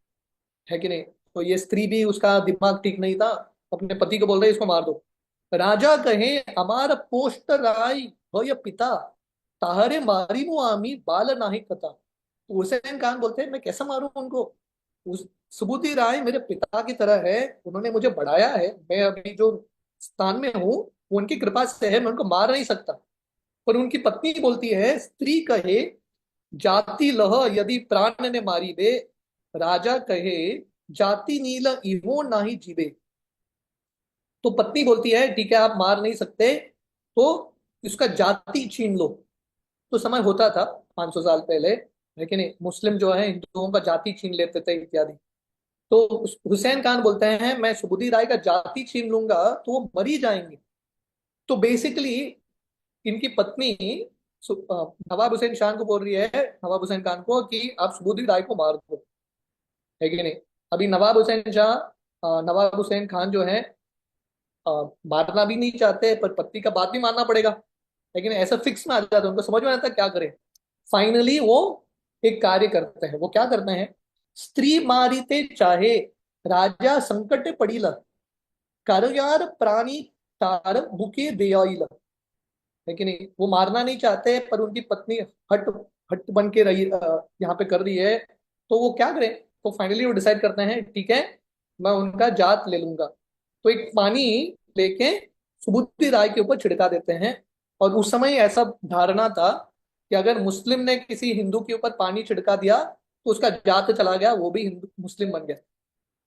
है कि नहीं। तो ये स्त्री भी, उसका दिमाग ठीक नहीं था, अपने पति को बोल रही है इसको मार दो। राजा कहे हमार पोस्ट राय भय पिता, ताहरे मारी मु आमी बाल नाही कथा। तो हुसैन खान बोलते हैं मैं कैसे मारूं उनको, उस सुबुद्धि राय मेरे पिता की तरह है, उन्होंने मुझे बढ़ाया है, मैं अभी जो स्थान में हूँ वो उनकी कृपा से है, मैं उनको मार नहीं सकता। पर उनकी पत्नी बोलती है, स्त्री कहे जाति लह यदि प्राण ने मारी बे, राजा कहे जाति नील इहो नाही जीवे। तो पत्नी बोलती है ठीक है आप मार नहीं सकते, तो इसका जाति छीन लो। तो समय होता था 500 साल पहले है कि नहीं। मुस्लिम जो है हिंदुओं का जाति छीन लेते थे इत्यादि। तो हुसैन खान बोलते हैं मैं सुबुद्धि राय का जाति छीन लूंगा तो वो मर ही जाएंगे। तो बेसिकली इनकी पत्नी नवाब हुसैन खान को बोल रही है, नवाब हुसैन खान को, कि आप सुबुद्धि राय को मार दो, है कि नहीं। अभी नवाब हुसैन शाह, नवाब हुसैन खान जो है अ, मारना भी नहीं चाहते, पर पत्नी का बात भी मानना पड़ेगा, लेकिन ऐसा फिक्स में आ जाता है, उनको समझ में आता है क्या करें। फाइनली वो एक कार्य करते हैं। वो क्या करते हैं? स्त्री मारिते चाहे राजा संकट पड़ीला, करयार प्राणी तार बुके देयाइला, है कि नहीं। वो मारना नहीं चाहते, पर उनकी पत्नी हट हट बन के रही, यहाँ पे कर रही है। तो वो क्या करें? तो फाइनली वो डिसाइड करते हैं ठीक है, मैं उनका जात ले लूंगा। तो एक पानी लेके सुबुद्धि राय के ऊपर छिड़का देते हैं। और उस समय ऐसा धारणा था कि अगर मुस्लिम ने किसी हिंदू के ऊपर पानी छिड़का दिया तो उसका जात चला गया, वो भी हिंदू मुस्लिम बन गया।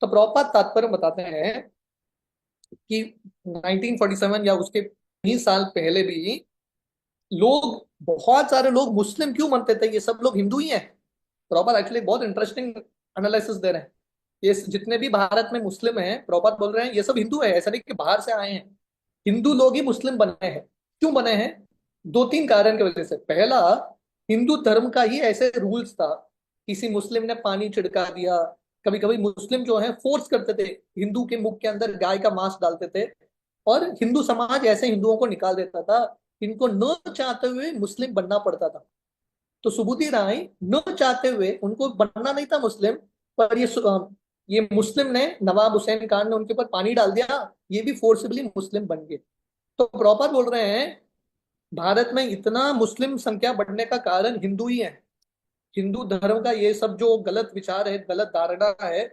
तो प्रभुपाद तात्पर्य बताते हैं कि 1947 या उसके 20 साल पहले भी लोग, बहुत सारे लोग मुस्लिम क्यों बनते थे? ये सब लोग हिंदू ही हैं। प्रॉपर एक्चुअली बहुत इंटरेस्टिंग एनालिसिस दे रहे हैं। ये जितने भी भारत में मुस्लिम हैं, प्रॉपर बोल रहे हैं ये सब हिंदू है, ऐसा नहीं कि बाहर से आए हैं। हिंदू लोग ही मुस्लिम बने हैं। क्यों बने हैं? दो तीन कारण की वजह से। पहला, हिंदू धर्म का ही ऐसे रूल्स था, किसी मुस्लिम ने पानी छिड़का दिया। कभी कभी मुस्लिम जो है फोर्स करते थे, हिंदू के मुख के अंदर गाय का मांस डालते थे, और हिंदू समाज ऐसे हिंदुओं को निकाल देता था। इनको न चाहते हुए मुस्लिम बनना पड़ता था। तो सुबुद्धि राय न चाहते हुए, उनको बनना नहीं था मुस्लिम, पर ये मुस्लिम ने, नवाब हुसैन खान ने उनके ऊपर पानी डाल दिया, ये भी फोर्सिबली मुस्लिम बन गए। तो प्रॉपर बोल रहे हैं भारत में इतना मुस्लिम संख्या बढ़ने का कारण हिंदू ही है। हिंदू धर्म का ये सब जो गलत विचार है, गलत धारणा है,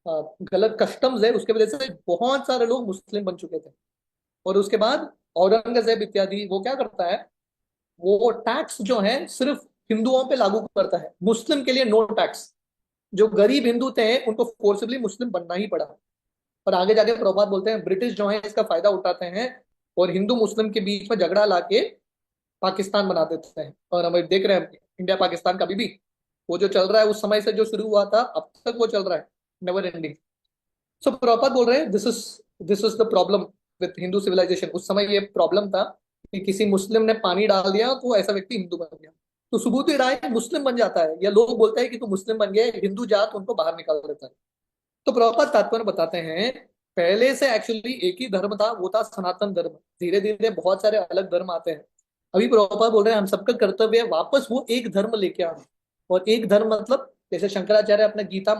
गलत कस्टम्स है, उसके वजह से बहुत सारे लोग मुस्लिम बन चुके थे। और उसके बाद औरंगजेब इत्यादि वो क्या करता है, वो टैक्स जो है सिर्फ हिंदुओं पे लागू करता है, मुस्लिम के लिए नो टैक्स। जो गरीब हिंदू थे उनको फोर्सिबली मुस्लिम बनना ही पड़ा। और आगे जाके प्रभुपाद बोलते हैं ब्रिटिश जो है इसका फायदा उठाते हैं और हिंदू मुस्लिम के बीच में झगड़ा लाके पाकिस्तान बना देते हैं। और हम देख रहे हैं इंडिया पाकिस्तान का अभी भी वो जो चल रहा है, उस समय से जो शुरू हुआ था अब तक वो चल रहा है, नेवर एंडिंग। सो प्रॉपर बोल रहे हैं this is the problem with Hindu civilization. उस समय ये प्रॉब्लम था कि किसी मुस्लिम ने पानी डाल दिया तो ऐसा व्यक्ति हिंदू बन गया। तो सुबुद्धि राय मुस्लिम बन जाता है, या लोग बोलते हैं कि तू मुस्लिम बन गया, हिंदू जात उनको बाहर निकाल देता है। तो प्रॉपर तात्पर्य बताते हैं पहले से एक्चुअली एक ही धर्म था, वो था सनातन धर्म। धीरे धीरे बहुत सारे अलग धर्म आते हैं। अभी प्रॉपर बोल रहे हैं हम सबका कर्तव्य है वापस वो एक धर्म लेके आना। और एक धर्म मतलब जैसे शंकराचार्य अपने गीता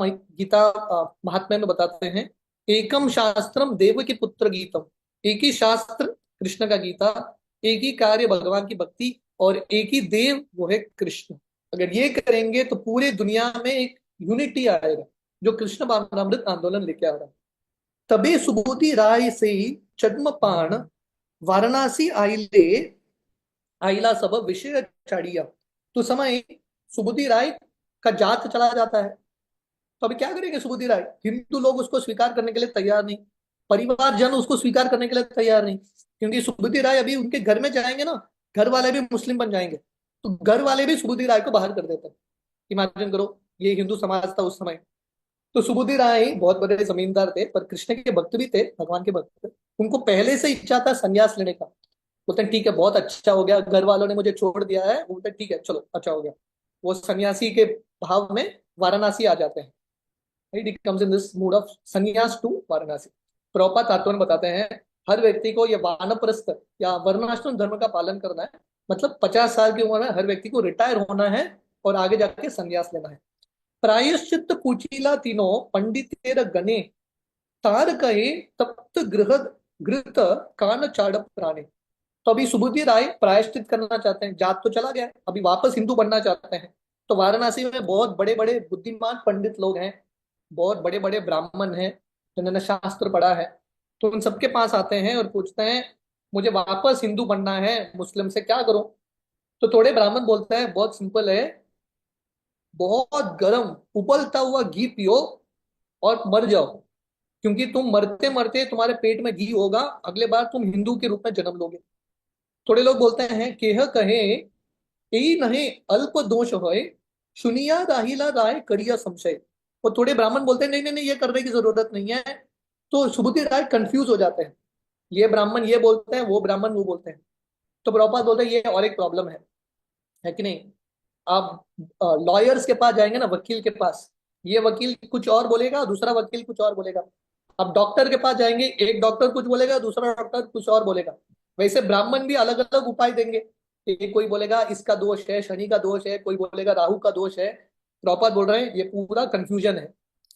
महात्म्य में बताते हैं, एकम शास्त्रम देव के पुत्र गीतम। एक ही शास्त्र कृष्ण का गीता, एक ही कार्य भगवान की भक्ति, और एक ही देव वो है कृष्ण। अगर ये करेंगे तो पूरे दुनिया में एक यूनिटी आएगा, जो कृष्ण भावनामृत आंदोलन लेके आ रहा है। तबे सुबोधि राय से चद्मपाण वाराणसी आइले आइला सब विषय चाड़िया। तो समय सुबुद्धि राय का जात चला जाता है। तो अभी क्या करेंगे सुबुद्धि राय? हिंदू लोग उसको स्वीकार करने के लिए तैयार नहीं, परिवार जन उसको स्वीकार करने के लिए तैयार नहीं, क्योंकि सुबुद्धि राय अभी उनके घर में जाएंगे ना, घर वाले भी मुस्लिम बन जाएंगे, तो घर वाले भी सुबुद्धि राय को बाहर कर देते हैं। इमेजिन करो, ये हिंदू समाज था उस समय। तो सुबुद्धि राय बहुत बड़े जमींदार थे, पर कृष्ण के भक्त भी थे, भगवान के भक्त थे। उनको पहले से इच्छा था संन्यास लेने का। बोलते हैं ठीक है, बहुत अच्छा हो गया, घर वालों ने मुझे छोड़ दिया है। बोलते हैं ठीक है चलो, अच्छा हो गया। वो सन्यासी के भाव में वाराणसी आ जाते हैं। Right, it comes in this mood off संन्यास टू वाराणसी। प्रभुपाद तात्पर्य बताते हैं हर व्यक्ति को ये वानप्रस्थ या वर्णाश्रम धर्म का पालन करना है। मतलब 50 साल की उम्र में हर व्यक्ति को रिटायर होना है और आगे जाके संन्यास लेना है। प्रायश्चित पूछीला तीनों पंडितेर गणे, तार कहे तप्त गृह घृत कान चाड़प प्राणे। तो अभी सुबुद्धि राय प्रायश्चित करना चाहते हैं, जात तो चला गया, अभी वापस हिंदू बनना चाहते हैं। तो वाराणसी में बहुत बड़े बड़े बुद्धिमान पंडित लोग हैं, बहुत बड़े बड़े ब्राह्मण हैं जिन्होंने शास्त्र पढ़ा है। तो उन सबके पास आते हैं और पूछते हैं मुझे वापस हिंदू बनना है, मुस्लिम से क्या करूं? तो थोड़े ब्राह्मण बोलते हैं बहुत सिंपल है, बहुत गर्म उबलता हुआ घी पियो और मर जाओ, क्योंकि तुम मरते मरते तुम्हारे पेट में घी होगा, अगले बार तुम हिंदू के रूप में जन्म लोगे। थोड़े लोग बोलते हैं केह कहे यही नहीं अल्प दोष है, सुनिया राहिला राय करिया संशय। और थोड़े ब्राह्मण बोलते हैं नहीं नहीं नहीं, ये करने की जरूरत नहीं है। तो सुबुद्धि राय कंफ्यूज हो जाते हैं, ये ब्राह्मण ये बोलते हैं, वो ब्राह्मण वो बोलते हैं। तो प्रभुपाद बोलते हैं ये और एक प्रॉब्लम है कि नहीं। आप लॉयर्स के पास जाएंगे ना, वकील के पास, ये वकील कुछ और बोलेगा, दूसरा वकील कुछ और बोलेगा। अब डॉक्टर के पास जाएंगे, एक डॉक्टर कुछ बोलेगा, दूसरा डॉक्टर कुछ और बोलेगा। वैसे ब्राह्मण भी अलग अलग उपाय देंगे। कोई बोलेगा इसका दोष है, शनि का दोष है, कोई बोलेगा राहु का दोष है। प्रॉपर बोल रहे हैं ये पूरा कंफ्यूजन है।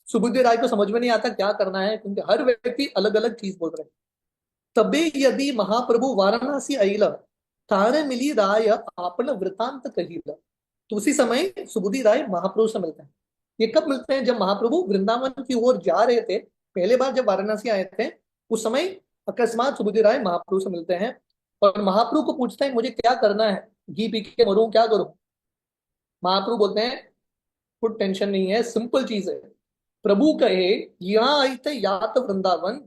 सुबुद्धि राय को समझ में नहीं आता क्या करना है, क्योंकि हर व्यक्ति अलग अलग चीज बोल रहे हैं। तबे यदि महाप्रभु वाराणसी अइल, तारे मिली राय आपन वृतांत कहिला। तो उसी समय सुबुद्धि राय महाप्रभु से मिलते हैं। ये कब मिलते हैं? जब महाप्रभु वृंदावन की ओर जा रहे थे, पहले बार जब वाराणसी आए थे, उस समय अकस्मात सुबुद्धि राय महाप्रभु से मिलते हैं और महाप्रभु को पूछते हैं मुझे क्या करना है, घी पी के मरूं क्या करूं। महाप्रभु बोलते हैं कुछ टेंशन नहीं है, सिंपल चीज है। प्रभु कहे यहाँ आते यात वृंदावन,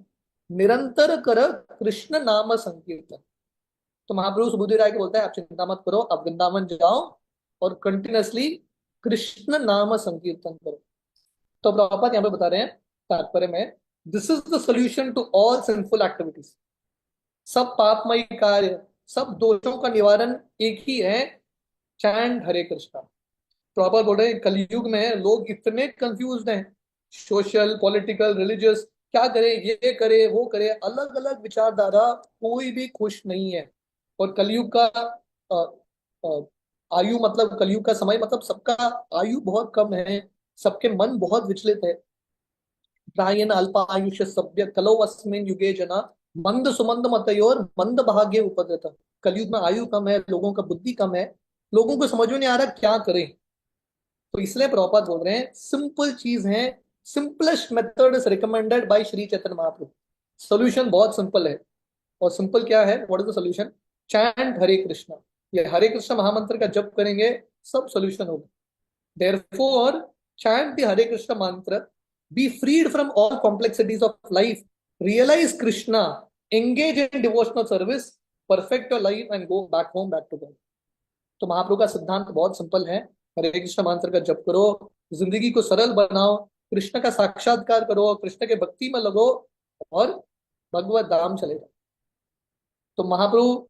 निरंतर कर कृष्ण नाम संकीर्तन। तो महाप्रभु सुबुद्धि राय को बोलता है आप चिंता मत करो, अब वृंदावन जाओ और कंटिन्यूअसली कृष्ण नाम संकीर्तन करो। तो प्रभुपाद यहाँ पे बता रहे हैं तात्पर्य में, this is the solution to all sinful activities. सब पापमय कार्य, सब दोषों का निवारण एक ही है, चैंट हरे कृष्णा। प्रॉपर बोल रहे हैं कलयुग में लोग इतने कंफ्यूज हैं, सोशल पॉलिटिकल रिलीजियस, क्या करे ये करे वो करे, अलग अलग विचारधारा, कोई भी खुश नहीं है। और कलयुग का अ, अ, आयु मतलब कलयुग का समय मतलब सबका आयु बहुत कम है, सबके मन बहुत विचलित है। प्रायेण अल्पायुष्य सभ्य कलो अस्मिन युगे जना, मंद सुमंद मतयोर मंद भाग्य उपद्रत। कलयुग में आयु कम है, लोगों का बुद्धि कम है, लोगों को समझ में नहीं आ रहा क्या करें। तो इसलिए प्रभुपाद बोल रहे हैं सिंपल चीज है, simplest method is recommended by Shri Chaitanya Mahaprabhu. Solution बहुत सिंपल है। और सिंपल क्या है, what is the solution? Chant Hare Krishna. ये हरे कृष्ण महामंत्र का जप करेंगे, सब सोल्यूशन होगा। Therefore chant the Hare Krishna mantra, be freed from all complexities of life, realize Krishna, engage in devotional service, perfect your life and go back home, back to God। तो महाप्रभु का सिद्धांत बहुत सिंपल है, हरे कृष्ण मंत्र का जप करो, जिंदगी को सरल बनाओ, कृष्ण का साक्षात्कार करो, कृष्ण के भक्ति में लगो और भगवत धाम चले जाओ। तो महाप्रभु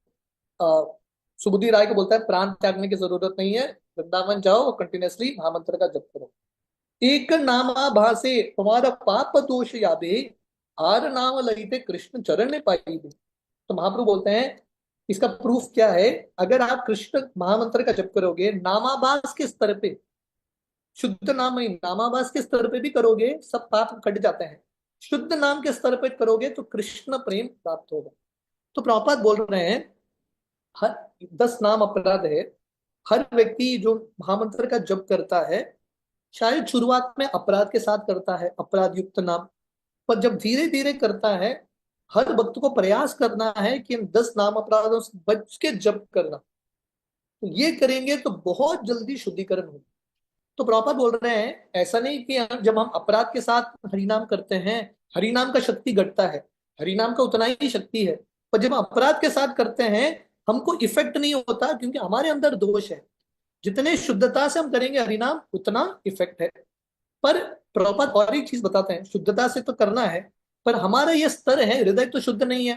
सुबुद्धि राय को बोलता है प्राण त्यागने की जरूरत नहीं है, वृंदावन जाओ और कंटिन्यूअसली महामंत्र का जप करो। एक नामा भासे तुम्हारा पाप दोष यादे, आर नाम लईते कृष्ण चरण ने पाई दे। तो महाप्रभु बोलते हैं इसका प्रूफ क्या है? अगर आप कृष्ण महामंत्र का जप करोगे नामाभास के स्तर पे, शुद्ध नाम ही नामाभास के स्तर पे भी करोगे सब पाप कट जाते हैं, शुद्ध नाम के स्तर पे करोगे तो कृष्ण प्रेम प्राप्त होगा। तो प्रभुपाद बोल रहे हैं हर 10 नाम अपराध है। हर व्यक्ति जो महामंत्र का जप करता है शायद शुरुआत में अपराध के साथ करता है, अपराध युक्त नाम, पर जब धीरे धीरे करता है, हर भक्त को प्रयास करना है कि इन 10 नाम अपराधों से बच के जप करना। तो ये करेंगे तो बहुत जल्दी शुद्धिकरण होगा। तो प्रॉपर बोल रहे हैं ऐसा नहीं कि जब हम अपराध के साथ हरिनाम करते हैं हरिनाम का शक्ति घटता है, हरिनाम का उतना ही शक्ति है, पर जब हम अपराध के साथ करते हैं हमको इफेक्ट नहीं होता, क्योंकि हमारे अंदर दोष है। जितने शुद्धता से हम करेंगे हरिनाम उतना इफेक्ट है। पर प्रॉपर और एक चीज बताते हैं, शुद्धता से तो करना है पर हमारा ये स्तर है, हृदय तो शुद्ध नहीं है।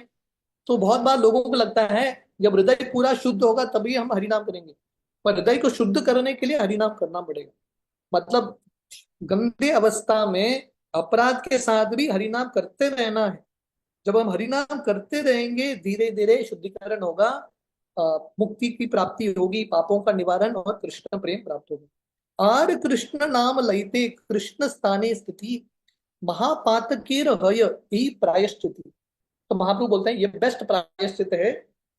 तो बहुत बार लोगों को लगता है जब हृदय पूरा शुद्ध होगा तभी हम हरिनाम करेंगे, पर हृदय को शुद्ध करने के लिए हरिनाम करना पड़ेगा। मतलब गंदे अवस्था में अपराध के साथ भी हरिनाम करते रहना है। जब हम हरिनाम करते रहेंगे धीरे धीरे शुद्धिकरण होगा, मुक्ति की प्राप्ति होगी, पापों का निवारण और कृष्ण प्रेम प्राप्त होगा। आर कृष्ण नाम लयते कृष्ण स्थाने स्थिति, महापातकीर हय ही प्रायश्चिति। तो महाप्रभु बोलते हैं ये बेस्ट प्रायश्चित है,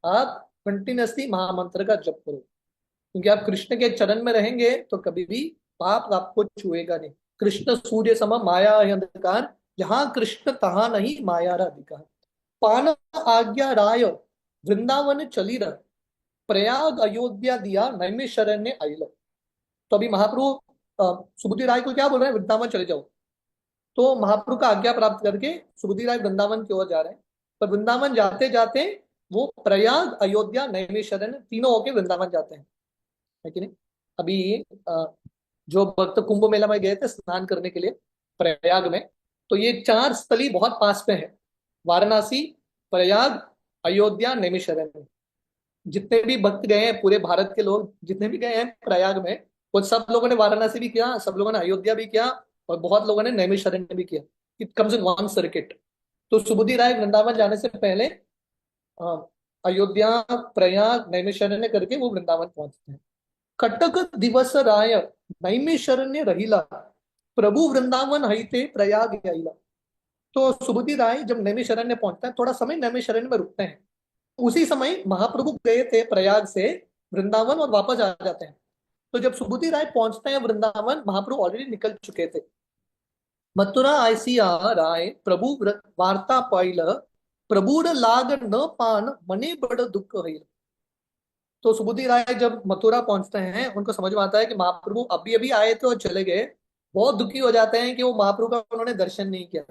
आप कंटिन्यूसली महामंत्र का जप करो, क्योंकि आप कृष्ण के चरण में रहेंगे तो कभी भी पाप आपको छुएगा नहीं। कृष्ण सूर्य सम माया है अंधकार, जहां कृष्ण तहां नहीं माया अधिकार। पान आज्ञा राय वृंदावन चली रह, प्रयाग अयोध्या दिया नैमिषारण्य आइल। तो अभी महाप्रभु सुबुद्धि राय को क्या बोल रहे हैं? वृंदावन चले जाओ। तो महाप्रभु का आज्ञा प्राप्त करके सुबुद्धि राय वृंदावन की ओर जा रहे हैं, पर वृंदावन जाते जाते वो प्रयाग अयोध्या नैमिषारण्य तीनों होके वृंदावन जाते हैं, है कि नहीं। अभी जो भक्त कुंभ मेला में गए थे स्नान करने के लिए प्रयाग में, तो ये चार स्थली बहुत पास में है। वाराणसी, प्रयाग, अयोध्या, नैमिषारण्य। जितने भी भक्त गए हैं पूरे भारत के लोग जितने भी गए हैं प्रयाग में, वो सब लोगों ने वाराणसी भी किया, सब लोगों ने अयोध्या भी किया, और बहुत लोगों ने नैमिषारण्य भी किया। It comes in one circuit. तो सुबुद्धि राय वृंदावन जाने से पहले अ, अयोध्या, प्रयाग, नैमिषारण्य करके वो वृंदावन पहुंचते हैं। कटक दिवस राय नैमिषारण्य रहिला, प्रभु वृंदावन हईते प्रयाग आइला। तो सुबुद्धि राय जब नैमिषारण्य पहुंचता है, थोड़ा समय नैमिषारण्य में रुकते हैं। उसी समय महाप्रभु गए थे प्रयाग से वृंदावन और वापस आ जाते हैं। तो जब सुबुद्धि राय पहुंचते हैं वृंदावन, महाप्रभु ऑलरेडी निकल चुके थे। मथुरा आयसिया राय प्रभु वार्ता पाइल, प्रभुर लाग न पान मने बड़ दुख हईल। तो सुबुद्धि राय जब मथुरा पहुंचते हैं, उनको समझ में आता है कि महाप्रभु अभी अभी आए थे और चले गए। बहुत दुखी हो जाते हैं कि वो महाप्रभु का उन्होंने दर्शन नहीं किया।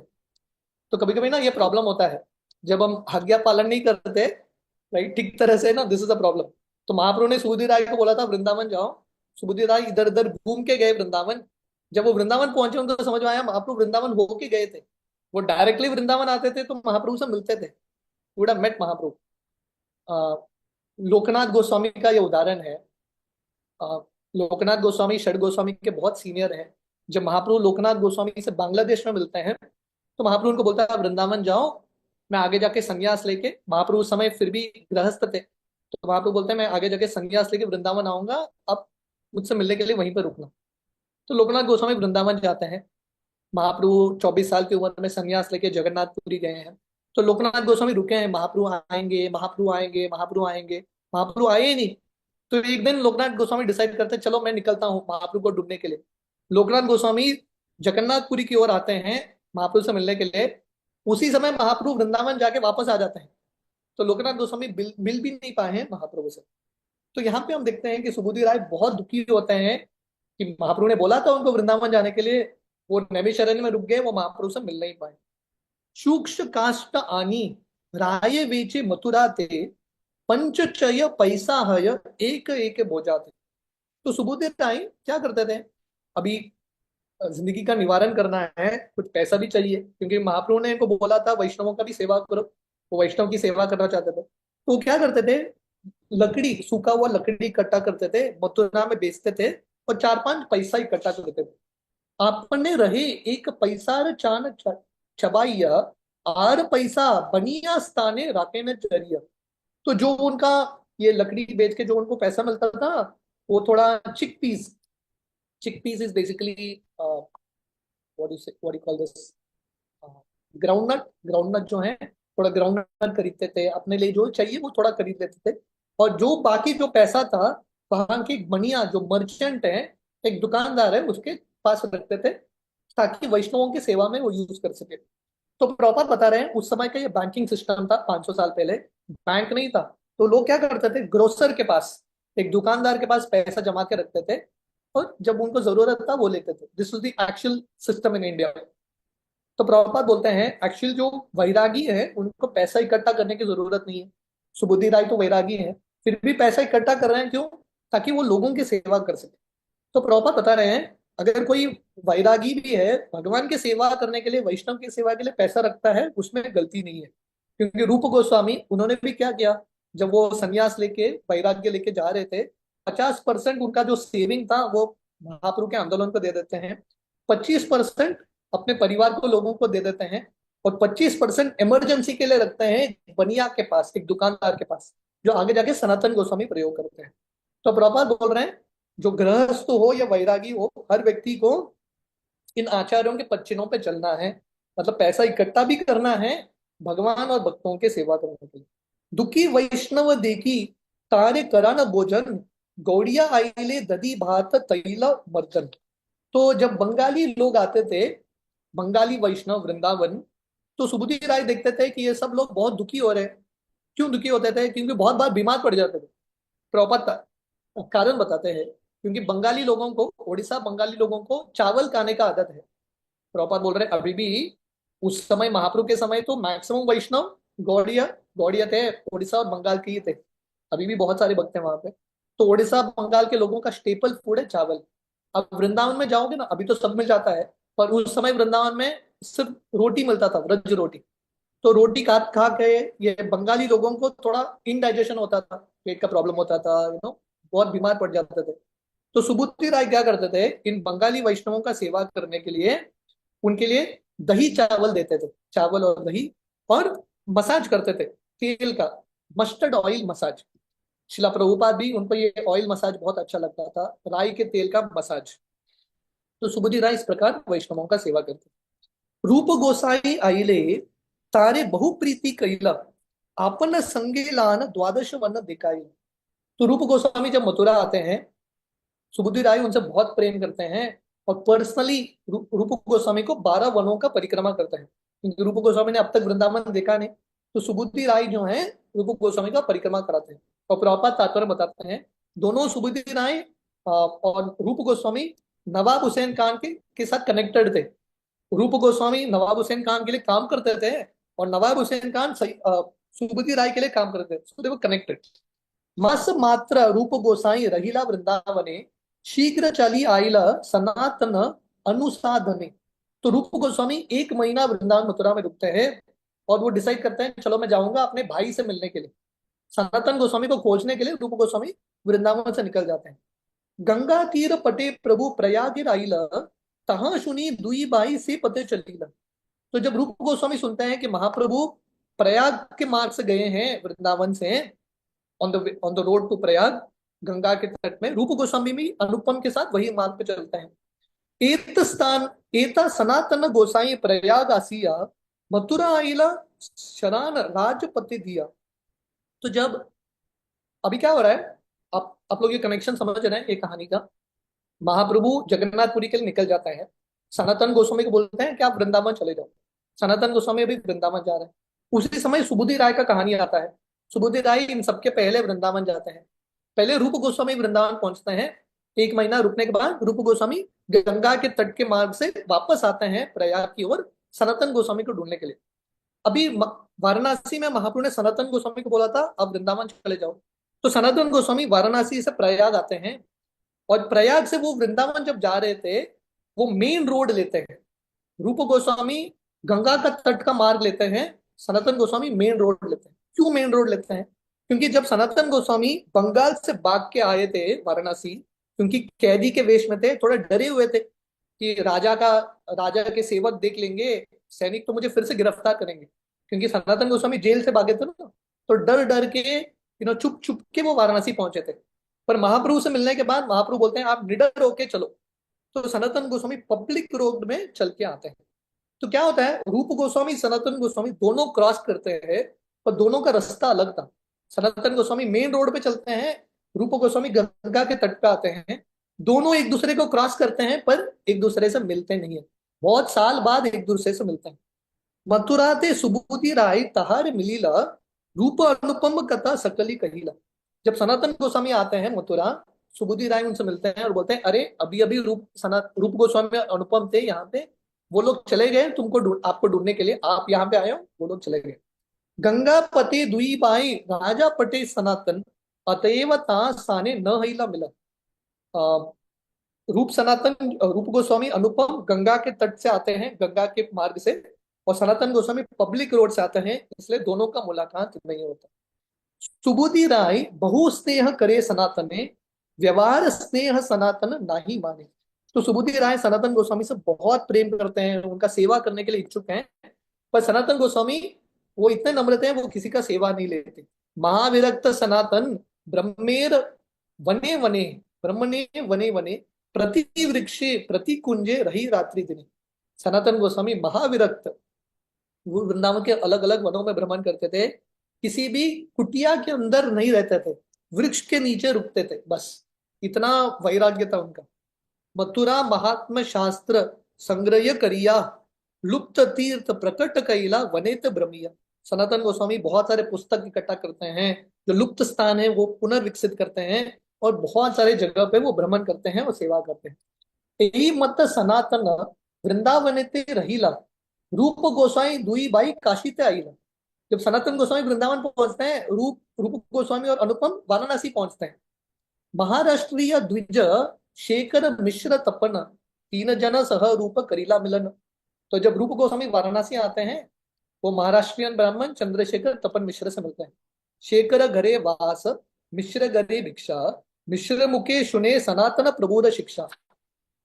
तो कभी कभी ना ये प्रॉब्लम होता है, जब हम आज्ञा पालन नहीं करते राइट ठीक तरह से ना, दिस इज अ प्रॉब्लम। तो महाप्रभु ने सुबुद्धि राय को बोला था वृंदावन जाओ। सुबुद्धि राय इधर उधर घूम के गए वृंदावन। जब वो वृंदावन पहुंचे, उनको समझ में आया महाप्रभु वृंदावन होके गए थे। वो डायरेक्टली वृंदावन आते थे तो महाप्रभु से मिलते थे, वुड हैव मेट महाप्रभु। लोकनाथ गोस्वामी का ये उदाहरण है। अ, लोकनाथ गोस्वामी षड गोस्वामी के बहुत सीनियर हैं। जब महाप्रभु लोकनाथ गोस्वामी से बांग्लादेश में मिलते हैं, तो महाप्रभु उनको बोलता है वृंदावन जाओ, मैं आगे जाके संन्यास लेके, महाप्रभु उस समय फिर भी गृहस्थ थे, तो महाप्रभु बोलते हैं मैं आगे जाके संन्यास लेके वृंदावन आऊंगा, अब मुझसे मिलने के लिए वहीं पर रुकना। तो लोकनाथ गोस्वामी वृंदावन जाते हैं। महाप्रभु 24 साल की उम्र में संन्यास लेके जगन्नाथपुरी गए हैं। तो लोकनाथ गोस्वामी रुके हैं, महाप्रभु आएंगे, महाप्रभु आएंगे, महाप्रभु आएंगे, महाप्रभु आए ही नहीं। तो एक दिन लोकनाथ गोस्वामी डिसाइड करते हैं चलो मैं निकलता हूँ महाप्रभु को ढूंढने के लिए। लोकनाथ गोस्वामी जगन्नाथपुरी की ओर आते हैं महाप्रभु से मिलने के लिए। उसी समय महाप्रभु वृंदावन जाके वापस आ जाते हैं। तो लोकनाथ गोस्वामी मिल भी नहीं पाए हैं महाप्रभु से। तो यहाँ पे हम देखते हैं कि सुबुद्धि राय बहुत दुखी होते हैं कि महाप्रभु ने बोला था उनको वृंदावन जाने के लिए, वो नैमिषारण्य में रुक गए, वो महाप्रभु से मिल नहीं पाए। सूक्ष्म काष्ट आनी राय वेचे मथुरा ते, पंचचय पैसा हय एक एक बोझा थे। तो सुबुद्धि राय क्या करते थे, अभी जिंदगी का निवारण करना है, कुछ पैसा भी चाहिए, क्योंकि महाप्रभु ने इनको बोला था वैष्णवों का भी सेवा करो। वो वैष्णव की सेवा करना चाहते थे, तो वो क्या करते थे, लकड़ी, सूखा हुआ लकड़ी इकट्ठा करते थे, मथुरा में बेचते थे, और 4-5 पैसा इकट्ठा करते थे। आपने रहे एक पैसा चान चबाइया, आर पैसा बनिया स्थाने राके न चरिया। तो जो उनका ये लकड़ी बेच के जो उनको पैसा मिलता था, वो थोड़ा chickpeas is basically what you call this, groundnut जो है, थोड़ा ग्राउंडनट खरीदते थे अपने लिए, जो चाहिए वो थोड़ा खरीद लेते थे। और जो बाकी जो पैसा था, वहां के बनिया जो मर्चेंट है, एक दुकानदार है, उसके पास रखते थे, ताकि वैष्णवों की सेवा में वो यूज कर सके। तो प्रॉपर बता रहे हैं उस समय का ये बैंकिंग सिस्टम था 500 साल पहले। बैंक नहीं था, तो लोग क्या करते थे, ग्रोसर के पास, एक दुकानदार के पास पैसा जमा के रखते थे, और जब उनको जरूरत था वो लेते थे। This is the actual system in India. तो प्रभुपाद बोलते हैं एक्चुअल जो वैरागी है उनको पैसा इकट्ठा करने की जरूरत नहीं है। सुबुद्धि राय तो वैरागी है, फिर भी पैसा इकट्ठा कर रहे हैं, क्यों, ताकि वो लोगों की सेवा कर सके। तो प्रभुपाद बता रहे हैं अगर कोई वैरागी भी है, भगवान की सेवा करने के लिए, वैष्णव की सेवा के लिए पैसा रखता है, उसमें गलती नहीं है। क्योंकि रूप गोस्वामी उन्होंने भी क्या किया, जब वो संन्यास लेके वैराग्य लेके जा रहे थे, 50% उनका जो सेविंग था वो महाप्रभु के आंदोलन को दे देते हैं, 25% अपने परिवार को, लोगों को दे देते हैं, और 25% इमरजेंसी के लिए रखते हैं बनिया के पास, एक दुकानदार के पास, जो आगे जाके सनातन गोस्वामी प्रयोग करते हैं। तो प्रभुपाद बोल रहे हैं जो गृहस्थ हो या वैरागी हो, हर व्यक्ति को इन आचार्यों के पच्चिनों पे चलना है। मतलब पैसा इकट्ठा भी करना है भगवान और भक्तों के सेवा करने के लिए। दुखी वैष्णव देखी कार्य करान भोजन, गौड़िया आइले दधी भात तैला मर्दन। तो जब बंगाली लोग आते थे, बंगाली वैष्णव वृंदावन, तो सुबुद्धि राय देखते थे कि ये सब लोग बहुत दुखी हो रहे हैं। क्यों दुखी होते थे, क्योंकि बहुत बार बीमार पड़ जाते थे। प्रॉपर कारण बताते हैं, क्योंकि बंगाली लोगों को, उड़ीसा बंगाली लोगों को चावल खाने का आदत है। प्रॉपर बोल रहे हैं अभी भी, उस समय महाप्रभु के समय तो मैक्सिमम वैष्णव गौड़िया गौड़िया थे, उड़ीसा और बंगाल के ही थे। अभी भी बहुत सारे भक्त हैं वहां पे। तो उड़ीसा बंगाल के लोगों का स्टेपल फूड है चावल। अब वृंदावन में जाओगे ना, अभी तो सब मिल जाता है, पर उस समय वृंदावन में सिर्फ रोटी मिलता था, व्रज रोटी। तो रोटी खा खा के ये बंगाली लोगों को थोड़ा इनडाइजेशन होता था, पेट का प्रॉब्लम होता था, बहुत बीमार पड़ जाते थे। तो सुबुद्धि राय क्या करते थे, इन बंगाली वैष्णवों का सेवा करने के लिए उनके लिए दही चावल देते थे, चावल और दही, और मसाज करते थे तेल का, मस्टर्ड ऑयल मसाज। शिला प्रभुपाद भी उनको ये ऑयल मसाज बहुत अच्छा लगता था, राई के तेल का मसाज। तो सुबुद्धि राय इस प्रकार वैष्णवों का सेवा करते। रूप गोसाई आईले तारे बहुप्रीति कैला, आपन संगेलान द्वादश वन दिखाई। तो रूप गोस्वामी जब मथुरा आते हैं, सुबुद्धि राय उनसे बहुत प्रेम करते हैं, और पर्सनली रूप गोस्वामी को 12 वनों का परिक्रमा करते हैं, क्योंकि रूप गोस्वामी ने अब तक वृंदावन देखा नहीं। तो सुबुद्धि राय जो है रूप गोस्वामी का परिक्रमा कराते हैं, और प्रभुपाद तात्पर्य बताते हैं, दोनों सुबुद्धि राय और रूप गोस्वामी नवाब हुसैन खान के साथ कनेक्टेड थे। रूप गोस्वामी नवाब हुसैन खान के लिए काम करते थे, और नवाब हुसैन खान सुबुद्धि राय के लिए काम करते थे, सो दे वर कनेक्टेड। मास मात्र रूप गोसाई रहिला वृंदावने, शीघ्र चली आइला सनातन अनुसाधने। तो रूप गोस्वामी 1 महीना वृंदावन मथुरा में रुकते हैं, और वो डिसाइड करते हैं चलो मैं जाऊंगा अपने भाई से मिलने के लिए। सनातन गोस्वामी को खोजने के लिए रूप गोस्वामी वृंदावन से निकल जाते हैं। गंगा तीर पटे प्रभु प्रयाग आइला, तहाँ सुनी दुई बाई से पते चलीला। तो जब रूप गोस्वामी सुनते हैं कि महाप्रभु प्रयाग के मार्ग से गए हैं वृंदावन से, on the road to Prayag, Ganga के तट में, रूप गोस्वामी भी अनुपम के साथ वही मार्ग पे चलते हैं। एत स्थान एता सनातन गोसाई प्रयाग आसिया, मथुरा आइला शरान राजपति दिया। तो जब अभी क्या हो रहा है, आप लोग ये कनेक्शन समझ रहे हैं ये कहानी का। महाप्रभु जगन्नाथपुरी के लिए निकल जाता है, सनातन गोस्वामी को बोलते हैं कि आप वृंदावन चले जाओ। सनातन गोस्वामी अभी वृंदावन जा रहे हैं। उसी समय सुबुद्धि राय का कहानी आता है। सुबुद्धि राय इन सबके पहले वृंदावन जाते हैं। पहले रूप गोस्वामी वृंदावन पहुंचते हैं, 1 महीना रुकने के बाद रूप गोस्वामी गंगा के तट के मार्ग से वापस आते हैं प्रयाग की ओर, सनातन गोस्वामी को ढूंढने के लिए। अभी वाराणसी में महाप्रभु ने सनातन गोस्वामी को बोला था अब वृंदावन चले जाओ। तो सनातन गोस्वामी वाराणसी से प्रयाग आते हैं, और प्रयाग से वो वृंदावन जब जा रहे थे, वो मेन रोड लेते हैं। रूप गोस्वामी गंगा का तट का मार्ग लेते हैं, सनातन गोस्वामी मेन रोड लेते हैं। क्यों मेन रोड लेते हैं? क्योंकि जब सनातन गोस्वामी बंगाल से भाग के आए थे वाराणसी, क्योंकि कैदी के वेश में थे, थोड़े डरे हुए थे कि राजा के सेवक देख लेंगे, सैनिक तो मुझे फिर से गिरफ्तार करेंगे, क्योंकि सनातन गोस्वामी जेल से भागे थे ना। तो डर डर के चुप चुप के वो वाराणसी पहुंचे थे। पर महाप्रभु से मिलने के बाद महाप्रभु बोलते हैं आप निडर होके चलो। तो सनातन गोस्वामी पब्लिक रोड में चल के आते हैं। तो क्या होता है, रूप गोस्वामी सनातन गोस्वामी दोनों क्रॉस करते हैं, पर दोनों का रास्ता अलग था। सनातन गोस्वामी मेन रोड पे चलते हैं, रूप गोस्वामी गंगा के तट पे आते हैं। दोनों एक दूसरे को क्रॉस करते हैं, पर एक दूसरे से मिलते नहीं है। बहुत साल बाद एक दूसरे से मिलते हैं। मथुरा ते सुबुद्धि राय तहार मिलीला, रूप अनुपम कथा सकली कहीला। जब सनातन गोस्वामी आते हैं मथुरा, सुबुद्धि राय उनसे मिलते हैं और बोलते हैं अरे अभी अभी रूप गोस्वामी अनुपम थे यहाँ पे, वो लोग चले गए आपको ढूंढने के लिए, आप यहाँ पे आए हो, वो लोग चले गए। गंगा पते दुई बाई राजा पटे सनातन, अतएव ता साने न हिला मिला। रूप गोस्वामी अनुपम गंगा के तट से आते हैं, गंगा के मार्ग से, और सनातन गोस्वामी पब्लिक रोड से आते हैं, इसलिए दोनों का मुलाकात नहीं होता। सुबुद्धि राय बहु स्नेह करे सनातने, व्यवहार स्नेह सनातन नाही माने। तो सुबुद्धि राय सनातन गोस्वामी से बहुत प्रेम करते हैं, उनका सेवा करने के लिए इच्छुक हैं, पर सनातन गोस्वामी वो इतने नम्र थे, वो किसी का सेवा नहीं लेते। महाविरक्त सनातन ब्रह्मेर वने वने, ब्रह्मणे वने वने, प्रति वृक्षे प्रति कुंजे रही रात्रि दिन। सनातन गोस्वामी महाविरक्त, वो वृंदावन के अलग अलग वनों में भ्रमण करते थे, किसी भी कुटिया के अंदर नहीं रहते थे, वृक्ष के नीचे रुकते थे, बस इतना वैराग्य था उनका। मथुरा महात्म शास्त्र संग्रह करिया, लुप्त तीर्थ प्रकट कैला वनेत ब्रह्मिया। सनातन गोस्वामी बहुत सारे पुस्तक इकट्ठा करते हैं, जो लुप्त स्थान है वो पुनर्विकसित करते हैं, और बहुत सारे जगह पे वो भ्रमण करते हैं और सेवा करते हैं। यही मत सनातन वृंदावनेते रहीला, रूप गोस्वामी दुई बाई काशी ते आईला। जब सनातन गोस्वामी वृंदावन पहुंचते हैं, रूप रूप गोस्वामी और अनुपम वाराणसी पहुंचते हैं। महाराष्ट्रीय द्विज शेखर मिश्र तपन, तीन जन सह रूप करीला मिलन। तो जब रूप गोस्वामी वाराणसी आते हैं, वो महाराष्ट्रियन ब्राह्मण चंद्रशेखर तपन मिश्र से मिलते हैं। शेखर घरे वास, मिश्र घरे भिक्षा, मिश्र मुखे सुने सनातन प्रबोध शिक्षा।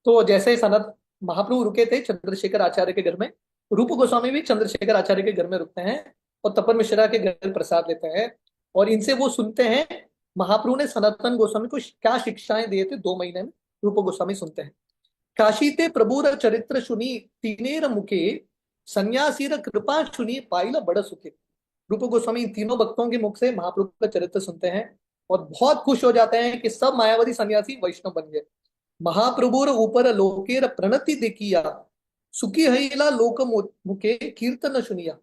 तो जैसे ही सनत महाप्रभु रुके थे चंद्रशेखर आचार्य के घर में, रूप गोस्वामी भी चंद्रशेखर आचार्य के घर में रुकते हैं और तपन मिश्रा के घर प्रसाद लेते हैं। और इनसे वो सुनते हैं महाप्रभु ने सनातन गोस्वामी को क्या शिक्षाएं दिए थे 2 महीने में। रूप गोस्वामी सुनते हैं, काशी ते प्रभुर चरित्र सुनी, तीनेर मुखे सन्यासीर कृपा सुनी, पाइला बड़ सुखे। रूप गोस्वामी इन तीनों भक्तों के मुख से महाप्रभु का चरित्र सुनते हैं और बहुत खुश हो जाते हैं कि सब मायावादी सन्यासी वैष्णव बन गए। महाप्रभुर ऊपर लोकेर प्रणति देखिया, सुखी हईला लोक मुखे कीर्तन सुनिया।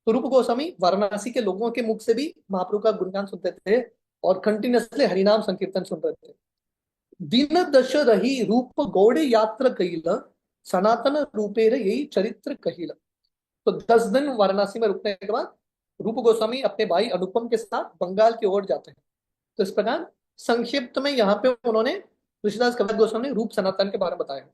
तो रूप गोस्वामी वाराणसी के लोगों के मुख से भी महाप्रभु का गुणगान सुनते थे और कंटिन्यूअसली हरिनाम संकीर्तन सुन रहे थे। दिन दश रही रूप गौड़े यात्रा कहिला, सनातन रूपेर यही चरित्र कहिला। तो 10 दिन वाराणसी में रुकने के बाद रूप गोस्वामी अपने भाई अनुपम के साथ बंगाल की ओर जाते हैं। तो इस प्रकार संक्षिप्त में यहाँ पे उन्होंने ऋषिदास कविराज गोस्वामी ने रूप सनातन के बारे में बताया।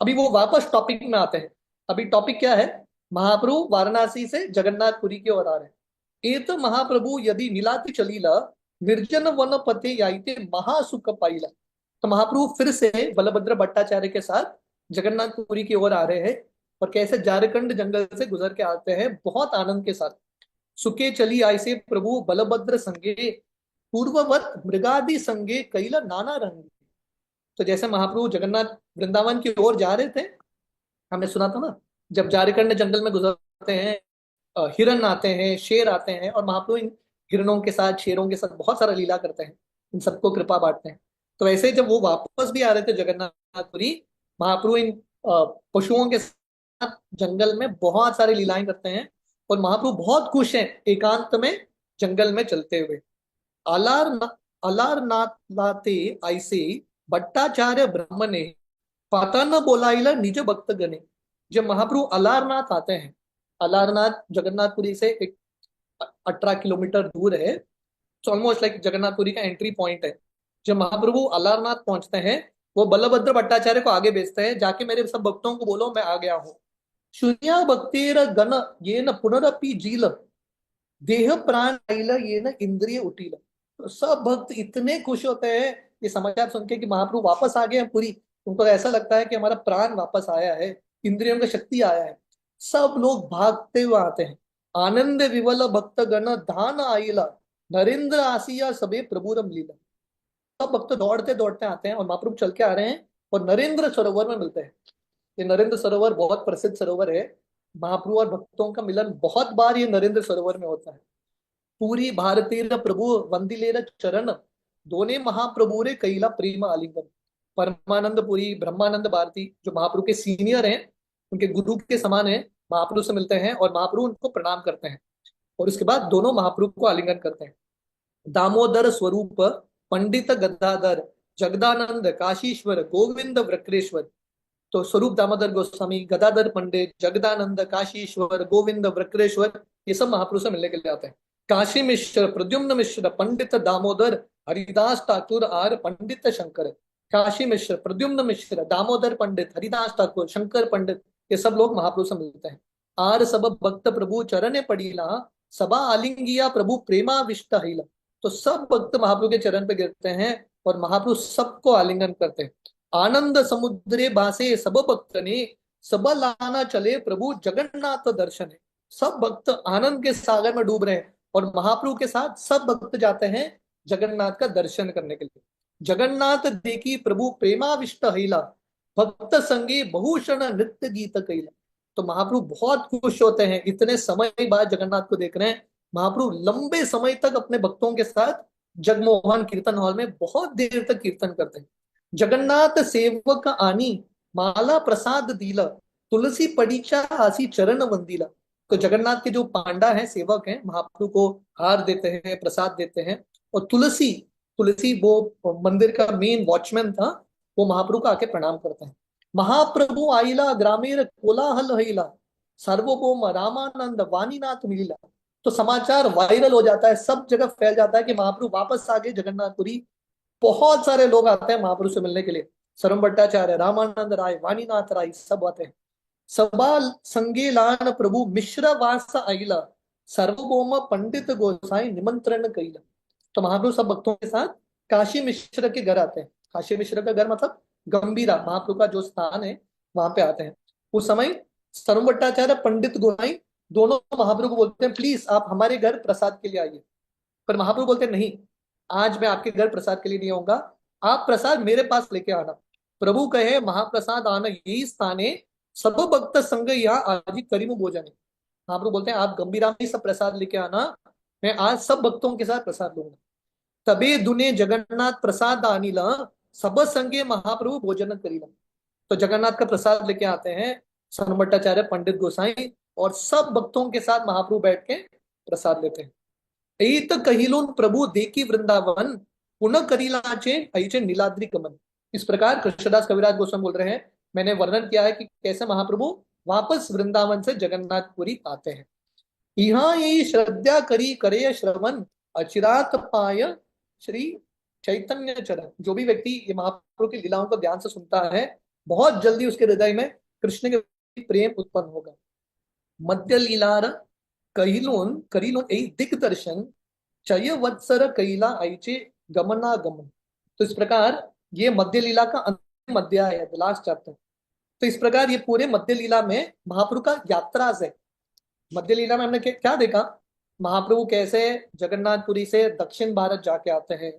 अभी वो वापस टॉपिक में आते हैं। अभी टॉपिक क्या है? महाप्रभु वाराणसी से जगन्नाथपुरी की ओर आ रहे हैं। एत महाप्रभु यदि नीलाति चलीला, निर्जन वन पते याइते महासुख पाइला। तो महाप्रभु फिर से बलभद्र भट्टाचार्य के साथ जगन्नाथपुरी की ओर आ रहे हैं और कैसे झारखंड जंगल से गुजर के आते हैं बहुत आनंद के साथ। सुखे चली आई से प्रभु बलभद्र संगे, पूर्ववत मृगादि संगे कैला नाना रंग। तो जैसे महाप्रभु जगन्नाथ वृंदावन की ओर जा रहे थे, हमने सुना था ना, जब झारखंड जंगल में गुजरते हैं हिरन आते हैं, शेर आते हैं और महाप्रभु इन हिरणों के साथ शेरों के साथ बहुत सारा लीला करते हैं, इन सबको कृपा बांटते हैं। तो ऐसे जब वो वापस भी आ रहे थे जगन्नाथपुरी, महाप्रभु इन पशुओं के साथ जंगल में बहुत सारी लीलाएं करते हैं और महाप्रभु बहुत खुश हैं एकांत में जंगल में चलते हुए। अलार अलारनाथ लाते ऐसे भट्टाचार्य ब्रह्म ने पाता न बोलाइला निज भक्त गणे। जब महाप्रभु अलारनाथ आते हैं, अलारनाथ जगन्नाथपुरी से एक 18 किलोमीटर दूर है, तो ऑलमोस्ट लाइक जगन्नाथपुरी का एंट्री पॉइंट है। जब महाप्रभु अलारनाथ पहुंचते हैं, वो बलभद्र भट्टाचार्य को आगे भेजते हैं, जाके मेरे सब भक्तों को बोलो मैं आ गया हूँ। शून्या भक्तेर गण ये न पुनरपि जील, देह प्राण ये न इंद्रिय उटील। तो सब भक्त इतने खुश होते हैं ये समाचार सुन के कि महाप्रभु वापस आ गए हैं पूरी। उनको ऐसा लगता है कि हमारा प्राण वापस आया है, इंद्रियों का शक्ति आया है। सब लोग भागते हुए आते हैं। आनंद विवल भक्त गण धान आइला, नरेंद्र आसिया सबे प्रभुरम लीला। सब भक्त दौड़ते दौड़ते आते हैं और महाप्रभु चल के आ रहे हैं और नरेंद्र सरोवर में मिलते हैं। ये नरेंद्र सरोवर बहुत प्रसिद्ध सरोवर है। महाप्रभु और भक्तों का मिलन बहुत बार ये नरेंद्र सरोवर में होता है। पूरी भारतीय प्रभु वंदिलेर चरण, दोने महाप्रभु रे कैला प्रेम आलिंगन। परमानंद पुरी ब्रह्मानंद भारती जो महाप्रभु के सीनियर हैं, उनके गुरु के समान है, महाप्रभु से मिलते हैं और महाप्रभु उनको प्रणाम करते हैं और उसके बाद दोनों महाप्रभु को आलिंगन करते हैं। दामोदर स्वरूप पंडित गदाधर, जगदानंद काशीश्वर, गोविंद वक्रेश्वर। तो स्वरूप दामोदर गोस्वामी, गदाधर पंडित, जगदानंद, काशीश्वर, गोविंद वक्रेश्वर, ये सब महाप्रभु से मिलने के लिए आते हैं। काशी मिश्र, प्रद्युम्न मिश्र, पंडित दामोदर, हरिदास ठाकुर आर पंडित शंकर। काशी मिश्र, प्रद्युम्न मिश्र, दामोदर पंडित, हरिदास ठाकुर, शंकर पंडित, ये सब लोग महाप्रभु से मिलते हैं। आर सब भक्त प्रभु चरण पड़ीला, सबा आलिंगिया प्रभु प्रेमाविष्ट हिला। तो सब भक्त महाप्रभु के चरण पे गिरते हैं और महाप्रभु सबको आलिंगन करते हैं। आनंद समुद्रे बासे सब भक्त ने, सब लाना चले प्रभु जगन्नाथ दर्शन है। सब भक्त आनंद के सागर में डूब रहे हैं और महाप्रभु के साथ सब भक्त जाते हैं जगन्नाथ का दर्शन करने के लिए। जगन्नाथ देखी प्रभु प्रेमाविष्ट हिला, भक्त संगे बहुषण नृत्य गीत कैला। तो महाप्रभु बहुत खुश होते हैं, इतने समय बाद जगन्नाथ को देख रहे हैं। महाप्रभु लंबे समय तक अपने भक्तों के साथ जगमोहन कीर्तन हॉल में बहुत देर तक कीर्तन करते हैं। जगन्नाथ सेवक आनी, माला प्रसाद दीला, तुलसी पड़ीचा आसी चरण वंदीला। तो जगन्नाथ के जो पांडा हैं, सेवक हैं, महाप्रभु को हार देते हैं, प्रसाद देते हैं। और तुलसी तुलसी वो मंदिर का मेन वॉचमैन था, वो महाप्रभु को आके प्रणाम करते हैं। महाप्रभु आइला ग्रामीण कोलाहल हिला, सार्वभौम रामानंद वाणीनाथ मिलिला। तो समाचार वायरल हो जाता है, सब जगह फैल जाता है कि महाप्रभु वापस आ गए जगन्नाथपुरी। बहुत सारे लोग आते हैं महाप्रभु से मिलने के लिए। सरम भट्टाचार्य, रामानंद राय, वाणीनाथ राय सब आते हैं। सभा संगे लान प्रभु मिश्र वास आइला, सार्वभौम पंडित गोसाई निमंत्रण कइला। तो महाप्रभु सब भक्तों के साथ काशी मिश्र के घर आते हैं। काशी मिश्र का घर मतलब गंभीरा, महाप्रभु का जो स्थान है वहां पे आते हैं। उस समय सरम भट्टाचार्य, पंडित गोसाई दोनों महाप्रभु को बोलते हैं प्लीज आप हमारे घर प्रसाद के लिए आइए। पर महाप्रभु बोलते हैं नहीं, आज मैं आपके घर प्रसाद के लिए नहीं आऊंगा, आप प्रसाद मेरे पास लेके आना। प्रभु कहे महाप्रसाद आना यही स्थान है, सब भक्त संग यहाँ आज ही करीम भोजन है। महाप्रभु बोलते हैं आप गंभीरा में सब प्रसाद लेके आना, मैं आज सब भक्तों के साथ प्रसाद लूंगा। तबे दुने जगन्नाथ प्रसाद आनीला, सब संगे महाप्रभु भोजन करीला। तो जगन्नाथ का प्रसाद लेके आते हैं सरम भट्टाचार्य, पंडित गोसाई, और सब भक्तों के साथ महाप्रभु बैठ के प्रसाद लेते हैं। एत कहिलोन प्रभु देखी वृंदावन, पुनः करीलाचे ऐचे नीलाद्रि कमन। इस प्रकार कृष्णदास कविराज गोस्वामी बोल रहे हैं, मैंने वर्णन किया है कि कैसे महाप्रभु वापस वृंदावन से जगन्नाथपुरी आते हैं। यहाँ यही श्रद्धा करी करे श्रवण, अचिरात पाय श्री चैतन्य चरण। जो भी व्यक्ति ये महाप्रभु की लीलाओं को ध्यान से सुनता है, बहुत जल्दी उसके हृदय में कृष्ण के प्रेम उत्पन्न होगा। मध्य लीलार कहिलोन करिलोन ए दिग्दर्शन, चय वत्सर कैला ऐचे गमनागमन। तो इस प्रकार ये मध्य लीला का अंतिम अध्याय है, द लास्ट चैप्टर। तो इस प्रकार ये पूरे मध्य लीला में महाप्रभु का यात्राज है। मध्य लीला में हमने क्या देखा, महाप्रभु कैसे जगन्नाथपुरी से दक्षिण भारत जाके आते हैं,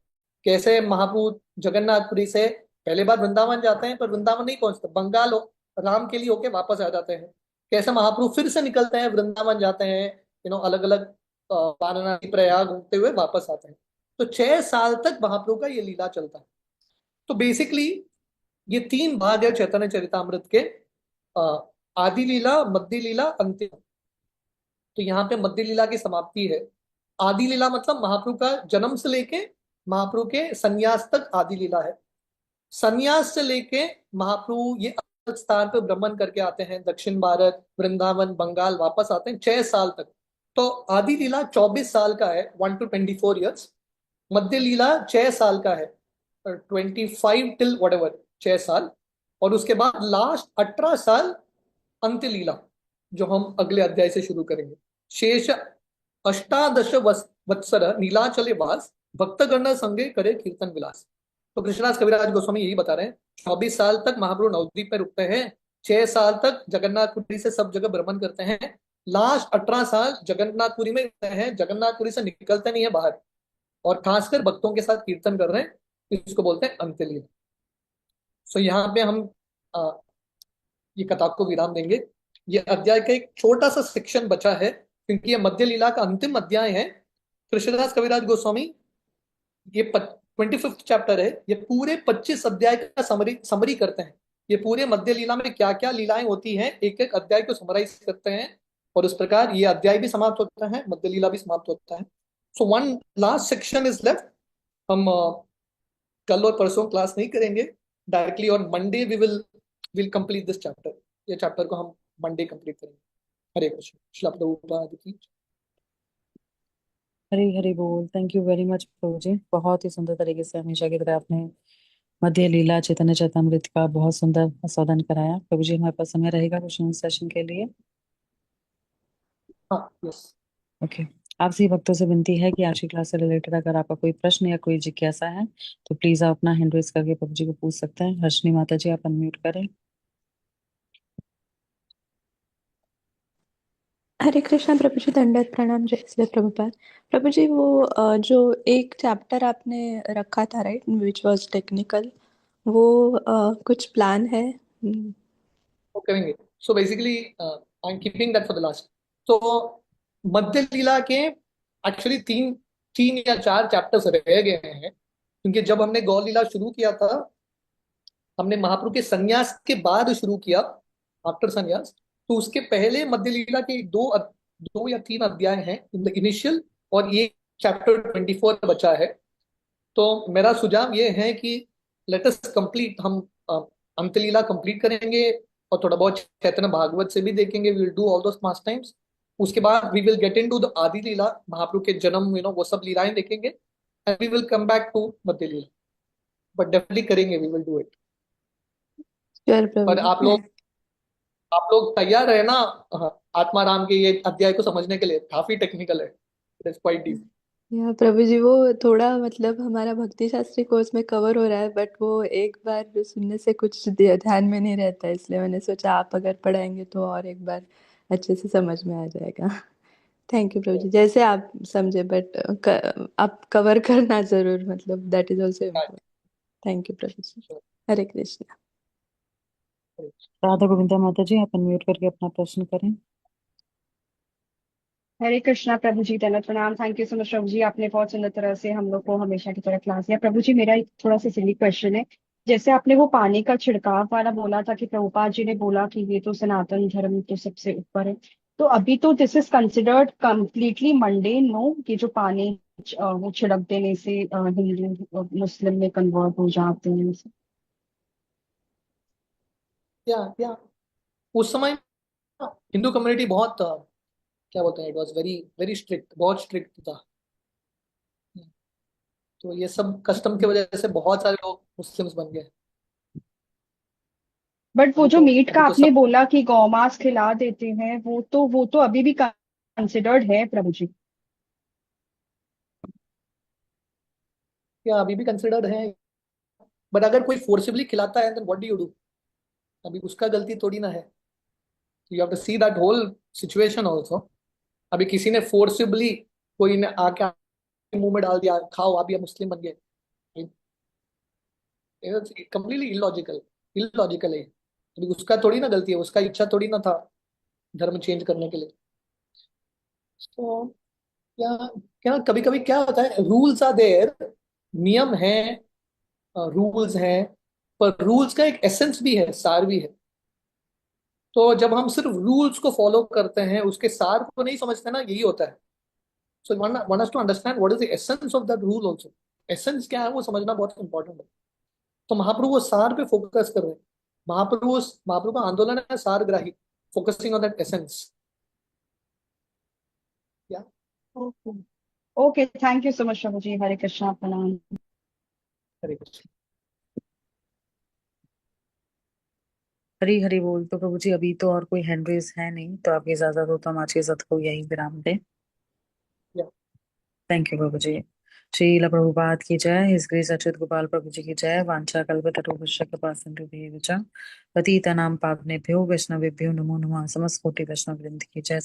कैसे महाप्रभु जगन्नाथपुरी से पहले बार वृंदावन जाते हैं पर वृंदावन नहीं पहुंचते, बंगाल राम के लिए होके वापस आ जाते हैं। कैसे महाप्रभु फिर से निकलते हैं, वृंदावन जाते हैं, अलग अलग वाराणसी प्रयाग होते हुए वापस आते हैं। तो 6 साल तक महाप्रभु का ये लीला चलता है। तो बेसिकली ये 3 भाग है चैतन्य चरितामृत के, आदि लीला, मध्य लीला, अंतिम। तो यहाँ पे मध्य लीला की समाप्ति है। आदि लीला मतलब महाप्रभु का जन्म से लेके महाप्रभु के संन्यास तक आदि लीला है। संन्यास से लेके महाप्रभु ये अलग स्थान पे भ्रमण करके आते हैं, दक्षिण भारत, वृंदावन, बंगाल, वापस आते हैं 6 साल तक। तो आदि लीला 24 साल का है, 1 to 24 years। मध्य लीला 6 साल का है, 25 till whatever, 6 साल। और उसके बाद लास्ट 18 साल अंत्य लीला, जो हम अगले अध्याय से शुरू करेंगे। शेष अष्टादश वत्सर नीलाचले वास, भक्तगण संगे करे कीर्तन विलास। तो कृष्णदास कविराज गोस्वामी यही बता रहे हैं, 24 साल तक महाप्रभु नवद्वीप में रुकते हैं, 6 साल तक जगन्नाथपुरी से सब जगह भ्रमण करते हैं, लास्ट 18 साल जगन्नाथपुरी में रहते हैं, जगन्नाथपुरी से निकलते नहीं है बाहर, और खासकर भक्तों के साथ कीर्तन कर रहे हैं, इसको बोलते हैं अंत्य लीला। सो यहाँ पे हम ये कथा को विराम देंगे। ये अध्याय का एक छोटा सा सेक्शन बचा है, क्योंकि ये मध्य लीला का अंतिम अध्याय है। कृष्णदास कविराज गोस्वामी ये 25th चैप्टर है, ये पूरे 25 अध्याय का समरी करते हैं। ये पूरे मध्य लीला में क्या क्या लीलाएं होती हैं, एक एक अध्याय को समराइज करते हैं, और उस प्रकार ये अध्याय भी समाप्त होता है, मध्य लीला भी समाप्त होता है। So one last section is left. हम कल और परसों क्लास नहीं करेंगे डायरेक्टली, और Monday will complete this chapter. ये चैप्टर को हम मंडे कंप्लीट करेंगे। हरे कृष्ण। श्रील प्रभुपाद की। हरे हरे बोल। Thank you very much Prabhu जी, बहुत ही सुंदर तरीके से हमेशा की तरह आपने मध्य लीला चैतन्य चरितामृत का बहुत सुंदर आस्वादन कराया। प्रभु जी हमारे पास समय रहेगा क्वेश्चन सेशन के लिए? हाँ, यस। ओके। आपसे भक्तों से विनती है कि आज की क्लास से रिलेटेड अगर आपका कोई प्रश्न या कोई जिज्ञासा है तो प्लीज आप अपना हैंड रेज करके प्रभु जी को पूछ सकते हैं। हर्षनी माता जी आप अनम्यूट करें। हरे कृष्णा प्रभु जी, दंडवत प्रणाम। जय श्री प्रभुपाद। प्रभु जी, वो जो एक चैप्टर आपने रखा था, राइट, विच वाज टेक्निकल, वो कुछ प्लान है? वो करेंगे। So basically I am keeping that for the last. तो मध्य लीला के एक्चुअली तीन तीन या चार चैप्टर्स रह गए हैं, क्योंकि जब हमने गौ लीला शुरू किया था, हमने महाप्रभु के संन्यास के बाद शुरू किया, आफ्टर संन्यास। तो उसके पहले मध्य लीला के दो या तीन अध्याय हैं इन द इनिशियल, और ये चैप्टर 24 बचा है। तो मेरा सुझाव ये है कि लेट अस कंप्लीट, हम अंत्य लीला कंप्लीट करेंगे, और थोड़ा बहुत चैतन्य भागवत से भी देखेंगे, we will do all those pastimes. उसके बाद we will get into the Adi Lila, Mahaprabhu के जन्म, वो सब लीलाएं देखेंगे, and we will come back to Madhya Lila. But definitely करेंगे, we will do it. Sure पर प्रभु जी। आप लोग तैयार है ना? हाँ, आत्मा राम के ये अध्याय को समझने के लिए काफी टेक्निकल है, इट इज क्वाइट डीप। या प्रभु जी, वो थोड़ा मतलब हमारा भक्ति शास्त्री कोर्स में कवर हो रहा है, बट वो एक बार सुनने से कुछ ध्यान में नहीं रहता है, इसलिए मैंने सोचा आप अगर पढ़ाएंगे तो और एक बार अच्छे से समझ में आ जाएगा। थैंक यू प्रभु जी, जैसे आप समझे, बट आप कवर करना जरूर, मतलब that is also important. Thank you Prabhu ji. Hare Krishna. Radha Govinda माता जी, आप अनम्यूट करके अपना प्रश्न करें। हरे कृष्णा प्रभु जी, दंडवत प्रणाम। Thank you so much Prabhu जी, आपने बहुत सुंदर तरह से हम लोग को हमेशा की तरह क्लास दिया। प्रभु जी, मेरा एक थोड़ा सा सिली क्वेश्चन है। जैसे आपने वो पानी का छिड़काव वाला बोला था कि प्रभुपाद जी ने बोला कि ये तो सनातन धर्म तो सबसे ऊपर है, तो अभी तो this is considered completely mundane, no? कि जो पानी वो छिड़क देने से हिंदू मुस्लिम में कन्वर्ट हो जाते हैं। या उस समय हिंदू कम्युनिटी बहुत क्या बोलते हैं, it was very very strict, बहुत स्ट्रिक्ट था। तो ये सब कस्टम की वजह से बहुत सारे लोग मुस्लिम्स बन गए। बट वो जो मीट का अभी तो आपने सब बोला कि गौमांस खिला देते हैं, वो तो अभी भी कंसिडर्ड है प्रभु जी। क्या अभी भी कंसिडर्ड है, बट अगर कोई फोर्सिबली खिलाता है then what do you do? अभी उसका गलती थोड़ी ना है। You have to see that whole situation also. अभी किसी ने फोर्सिबली, कोई ने आके मुंह में डाल दिया खाओ अभी आप मुस्लिम बन गए, कंप्लीटली इलॉजिकल, इलॉजिकल है। अभी उसका थोड़ी ना गलती है, उसका इच्छा थोड़ी ना था धर्म चेंज करने के लिए। तो क्या क्या कभी कभी क्या होता है, रूल्स आर देयर, नियम है, रूल्स हैं, पर रूल्स का एक एसेंस भी है, सार भी है। तो जब हम सिर्फ रूल्स को फॉलो करते हैं, उसके सार को नहीं समझते ना, यही होता है। So one has to understand what is the essence of that rule also. Essence क्या है वो समझना बहुत इंपॉर्टेंट है। तो महाप्रभु वो सार पे फोकस कर रहे हैं। महाप्रभु का आंदोलन है सारग्राही, फोकसिंग ऑन दैट एसेंस। या okay, thank you so much Prabhu ji. Hare Krishna, प्रणाम। हरे कृष्ण। हरी हरी बोल। तो प्रभु जी अभी तो और कोई हैंड रेज है नहीं, तो आपकी इजाजत हो तो हम आज के सत्र को यही विराम दें। या थैंक यू प्रभु जी। श्रील प्रभुपाद की जय। हिज ग्रेस अच्युत गोपाल प्रभु जी की जय। वांछा कल्पतरुभ्यश्च कृपा सिंधुभ्येव च पतितानां पावनेभ्यो वैष्णवेभ्यो नमो नमः। समस्त कोटि वैष्णव वृंद की जय।